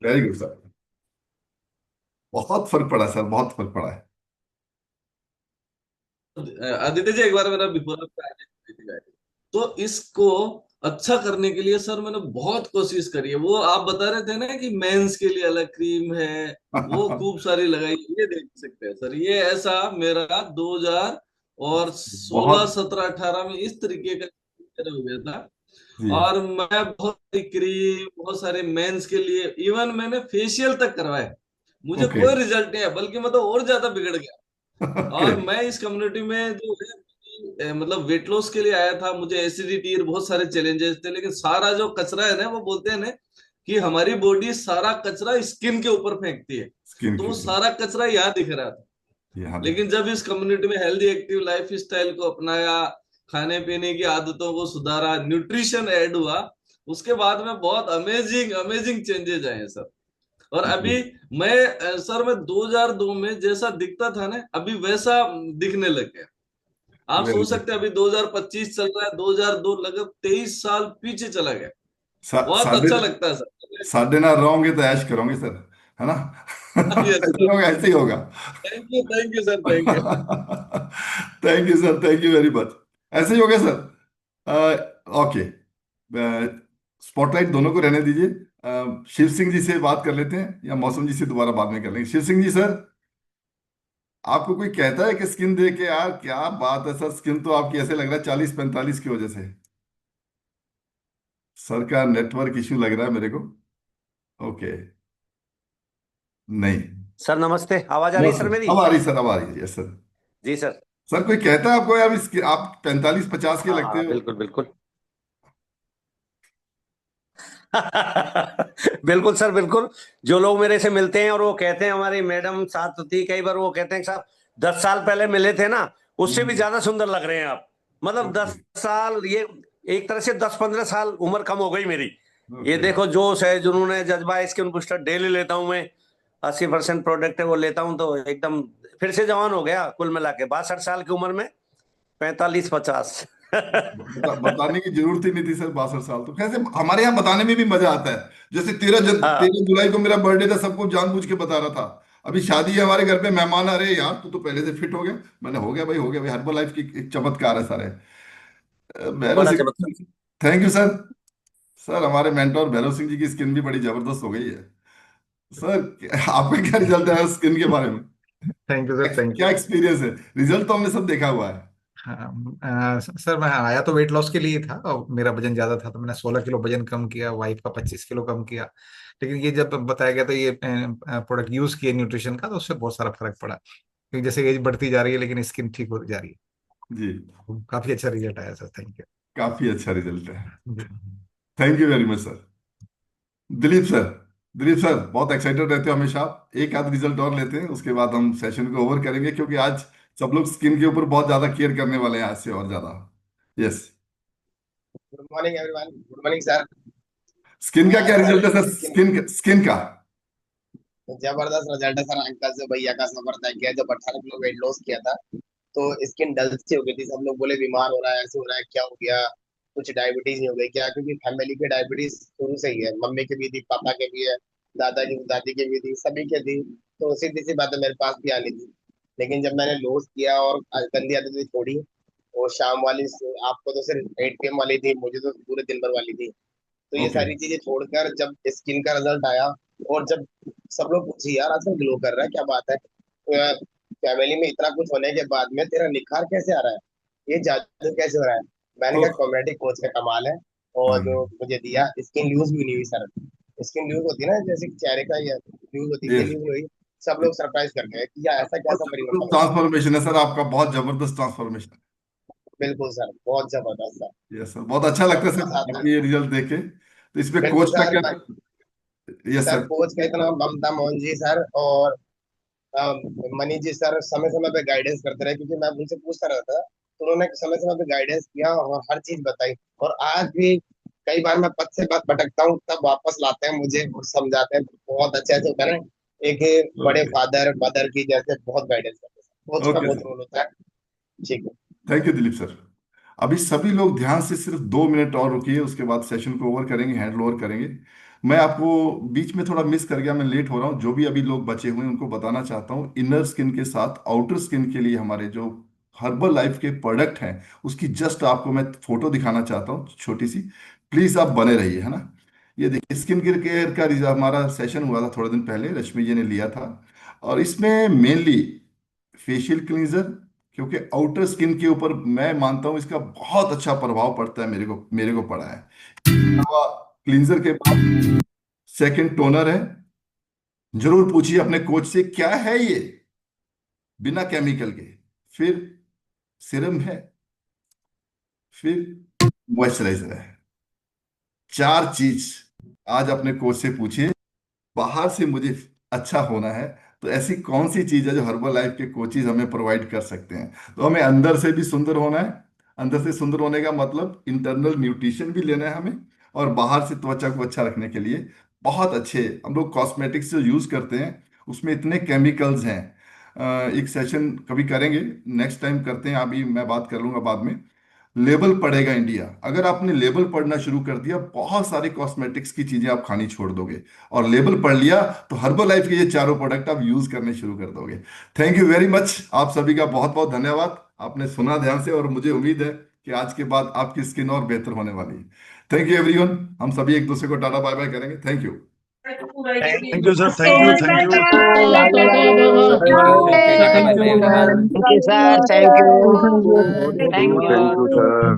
very good sir. बहुत फर्क पड़ा सर, बहुत फर्क पड़ा है। आदित्य जी एक बार मेरा बिफोर आफ्टर। तो इसको अच्छा करने के लिए सर मैंने बहुत कोशिश करी है। वो आप बता रहे थे ना कि मेंस के लिए अलग क्रीम है, वो खूब सारी लगाई, ये देख सकते हैं सर। ये ऐसा मेरा 2000 और 16 बहुत। 17 18 में इस तरीके का हो गया था। जी। और मैं बहुत सारी क्रीम, बहुत सारे मेंस के लिए इवन मैंने फेशियल तक करवाए, मुझे ओके कोई रिजल्ट नहीं है, बल्कि मैं तो और ज्यादा बिगड़ गया। ओके। और मैं इस कम्युनिटी में जो है मतलब वेट लॉस के लिए आया था, मुझे एसिडिटी और बहुत सारे चैलेंजेस थे, लेकिन सारा जो कचरा है ना, वो बोलते हैं ना कि हमारी बॉडी सारा कचरा स्किन के ऊपर फेंकती है। स्किन तो के वो ऊपर। सारा कचरा यहाँ दिख रहा था। यहाँ देख। लेकिन जब इस कम्युनिटी में हेल्दी एक्टिव लाइफ स्टाइल को अपनाया, खाने पीने की आदतों को सुधारा, न्यूट्रिशन ऐड हुआ, उसके बाद में बहुत अमेजिंग अमेजिंग चेंजेस आए हैं सर। और अभी मैं सर मैं 2002 में जैसा दिखता था ना, अभी वैसा दिखने लग गया। आप वेरी सोच गुड। सकते हैं अभी 2025 चल रहा है, 2002 लगभग 23 साल पीछे चला गया। बहुत साढ़े अच्छा लगता है सर। साढ़े ना रहोगे तो ऐश करोगे सर, है ना? यस ऐसे सर। ही होगा, ऐसे ही होगा। Thank you sir, thank you. Thank you sir, thank you very much. ऐसे ही हो गया सर। ओके, स्पॉटलाइट दोनों को रहने दीजिए। शिव सिंह जी से बात कर लेते हैं या मौसम जी से दोबारा बाद में कर लेंगे। शिव सिंह जी सर, आपको कोई कहता है कि स्किन देख के यार क्या बात है सर, स्किन तो आपकी ऐसे लग रहा है 40-45 की वजह से। सर का नेटवर्क इश्यू लग रहा है मेरे को। ओके। नहीं। सर नमस्ते, आवाज आ रही है नमस्ते। सर मेरी? अब आ रही सर, अब आ रही है, यस सर। जी सर। सर कोई कहता है आपको यार आप 45-50 के हाँ लगते हाँ, हो? बिल्कुल बिल्कुल। बिल्कुल सर बिल्कुल। जो लोग मेरे से मिलते हैं और वो कहते हैं, हमारी मैडम साथ होती है कई बार, वो कहते हैं कि साहब 10 साल पहले मिले थे ना, उससे भी ज्यादा सुंदर लग रहे हैं आप। मतलब ओके। 10 साल, ये एक तरह से 10-15 साल उम्र कम हो गई मेरी। ये ओके। देखो जोश है, जुनून है, जज्बा है। स्किन बूस्टर डेली लेता हूं मैं। 80% प्रोडक्ट है वो लेता हूं, तो एकदम फिर से जवान हो गया कुल मिला के 62 साल की उम्र में। 45-50। बताने की जरूरत ही नहीं थी सर, 62 साल तो कैसे। हमारे यहाँ बताने में भी मजा आता है। जैसे 13 जुलाई को मेरा बर्थडे था, सबको जानबूझ के बता रहा था। अभी शादी है हमारे घर पे, मेहमान आ रहे हैं, यार तू तो पहले से फिट हो गया। मैंने हो गया भाई, हो गया भाई, हर्बल लाइफ की एक चमत्कार है सारे। भैरव बड़ा सिंह। चमत्कार। Thank you sir. सर हमारे मेंटोर भैरव सिंह जी की स्किन भी बड़ी जबरदस्त हो गई है। सर आपका क्या रिजल्ट है स्किन के बारे में? थैंक यू सर, थैंक क्या यू। एक्सपीरियंस है? रिजल्ट तो हमने सब देखा हुआ है। हाँ, सर मैं आया तो वेट लॉस के लिए ही था, और मेरा वजन ज्यादा था तो मैंने 16 किलो वजन कम किया, वाइफ का 25 किलो कम किया। लेकिन ये जब बताया गया तो ये प्रोडक्ट यूज किए न्यूट्रिशन का, तो उससे बहुत सारा फर्क पड़ा। क्योंकि जैसे एज बढ़ती जा रही है लेकिन स्किन ठीक होती जा रही जी। है। काफी अच्छा रिजल्ट आया सर, थैंक काफी अच्छा रिजल्ट है। You. Thank you very much sir. Dilip sir. Dilip sir बहुत एक्साइटेड रहते हो हमेशा आप। एक आध रिजल्ट और लेते हैं, उसके बाद हम सेशन को ओवर करेंगे, क्योंकि आज सब लोग स्किन के ऊपर बहुत ज्यादा केयर करने वाले हैं आज से और ज्यादा। Yes. Good morning everyone, good morning sir. Skin का क्या सर रिजल्ट है सर? स्किन स्किन का जबरदस्त रिजल्ट है सर। अंकल से भैया का सफर तय किया, जब 18 किलो वेट लॉस किया था तो स्किन डल सी हो गई थी। सब लोग बोले बीमार हो रहा है, ऐसे हो रहा है, क्या हो गया, कुछ डायबिटीज नहीं हो गई क्या? क्योंकि फैमिली के डायबिटीज शुरू से ही है, मम्मी के भी थी, पापा के भी है, दादी के भी थी, सभी के थी। तो सीधी सी बात है, मेरे पास भी आनी थी। लेकिन जब मैंने लॉस किया और गंदी आदतें छोड़ी, वो शाम वाली, आपको तो सिर्फ 8 PM वाली थी, मुझे तो पूरे दिन भर वाली थी। तो ये ओके। सारी चीजें छोड़कर जब स्किन का रिजल्ट आया, और जब सब लोग पूछे यार आजकल ग्लो कर रहा है, क्या बात है, फैमिली में इतना कुछ होने के बाद में तेरा निखार कैसे आ रहा है, ये जादू कैसे हो रहा है? मैंने तो कहा कॉमेडी कोच का कमाल है। और जो मुझे दिया, स्किन लूज भी नहीं हुई सर। स्किन लूज होती है ना, जैसे कि चेहरे का ये लूज होती है, ये यस। लूज हुई। सब लोग सरप्राइज कर गए कि यार ऐसा बहुत कैसा जबरदस्त परिवर्तन हो गया। ट्रांसफॉर्मेशन है सर आपका, बहुत जबरदस्त ट्रांसफॉर्मेशन। बिल्कुल सर, बहुत जबरदस्त सर। यस सर, बहुत अच्छा और लगता है उसके सर साथ में आपके ये रिजल्ट देख के। तो इसमें बिल्कुल कोच का सर, क्या? Yes sir sir. कोच का इतना ममता मोहन जी सर और मनी जी सर समय समय पे गाइडेंस करते रहे, क्योंकि मैं उनसे पूछता रहता था, तो उन्होंने समय समय पे गाइडेंस किया और हर चीज बताई। और आज भी कई बार मैं पथ से पथ भटकता हूँ, तब वापस लाते हैं मुझे और समझाते हैं। बहुत अच्छे से होता है ना, एक बड़े ओके। फादर मदर की जैसे बहुत गाइडेंस करते हैं। कोच का ओके बहुत सर। रोल होता है। ठीक है। Thank you Dilip sir. अभी सभी लोग ध्यान से सिर्फ 2 मिनट और रुकिए, उसके बाद सेशन को ओवर करेंगे, हैंडल ओवर करेंगे। मैं आपको बीच में थोड़ा मिस कर गया, मैं लेट हो रहा हूँ। जो भी अभी लोग बचे हुए हैं उनको बताना चाहता हूँ, इनर स्किन के साथ आउटर स्किन के लिए हमारे जो हर्बल लाइफ के प्रोडक्ट हैं, उसकी जस्ट आपको मैं फोटो दिखाना चाहता हूँ छोटी सी। प्लीज आप बने रहिए, है ना। ये देखिए स्किन केयर का हमारा सेशन हुआ था थोड़े दिन पहले, रश्मि जी ने लिया था। और इसमें मेनली फेशियल क्लींजर, क्योंकि आउटर स्किन के ऊपर मैं मानता हूं इसका बहुत अच्छा प्रभाव पड़ता है, मेरे को पड़ा है। क्लींजर के बाद सेकंड टोनर है। जरूर पूछिए अपने कोच से क्या है ये, बिना केमिकल के। फिर सिरम है, फिर मॉइस्चराइजर है। 4 चीज आज अपने कोच से पूछिए। बाहर से मुझे अच्छा होना है, तो ऐसी कौन सी चीज है जो हर्बल लाइफ के कोचेज हमें प्रोवाइड कर सकते हैं? तो हमें अंदर से भी सुंदर होना है। अंदर से सुंदर होने का मतलब इंटरनल न्यूट्रिशन भी लेना है हमें, और बाहर से त्वचा को अच्छा रखने के लिए बहुत अच्छे हम लोग कॉस्मेटिक्स जो यूज करते हैं उसमें इतने केमिकल्स हैं। एक सेशन कभी करेंगे, नेक्स्ट टाइम करते हैं, अभी मैं बात कर लूंगा बाद में। लेबल पढ़ेगा इंडिया, अगर आपने लेबल पढ़ना शुरू कर दिया, बहुत सारी कॉस्मेटिक्स की चीजें आप खानी छोड़ दोगे। और लेबल पढ़ लिया तो हर्बल लाइफ के ये चारों प्रोडक्ट आप यूज करने शुरू कर दोगे। थैंक यू वेरी मच, आप सभी का बहुत बहुत धन्यवाद। आपने सुना ध्यान से, और मुझे उम्मीद है कि आज के बाद आपकी स्किन और बेहतर होने वाली है। Thank you everyone. हम सभी एक दूसरे को टाटा बाय बाय करेंगे। Thank you. Thank you sir, thank you, thank you. Okay, bye bye, thank you sir, thank you. Thank you sir.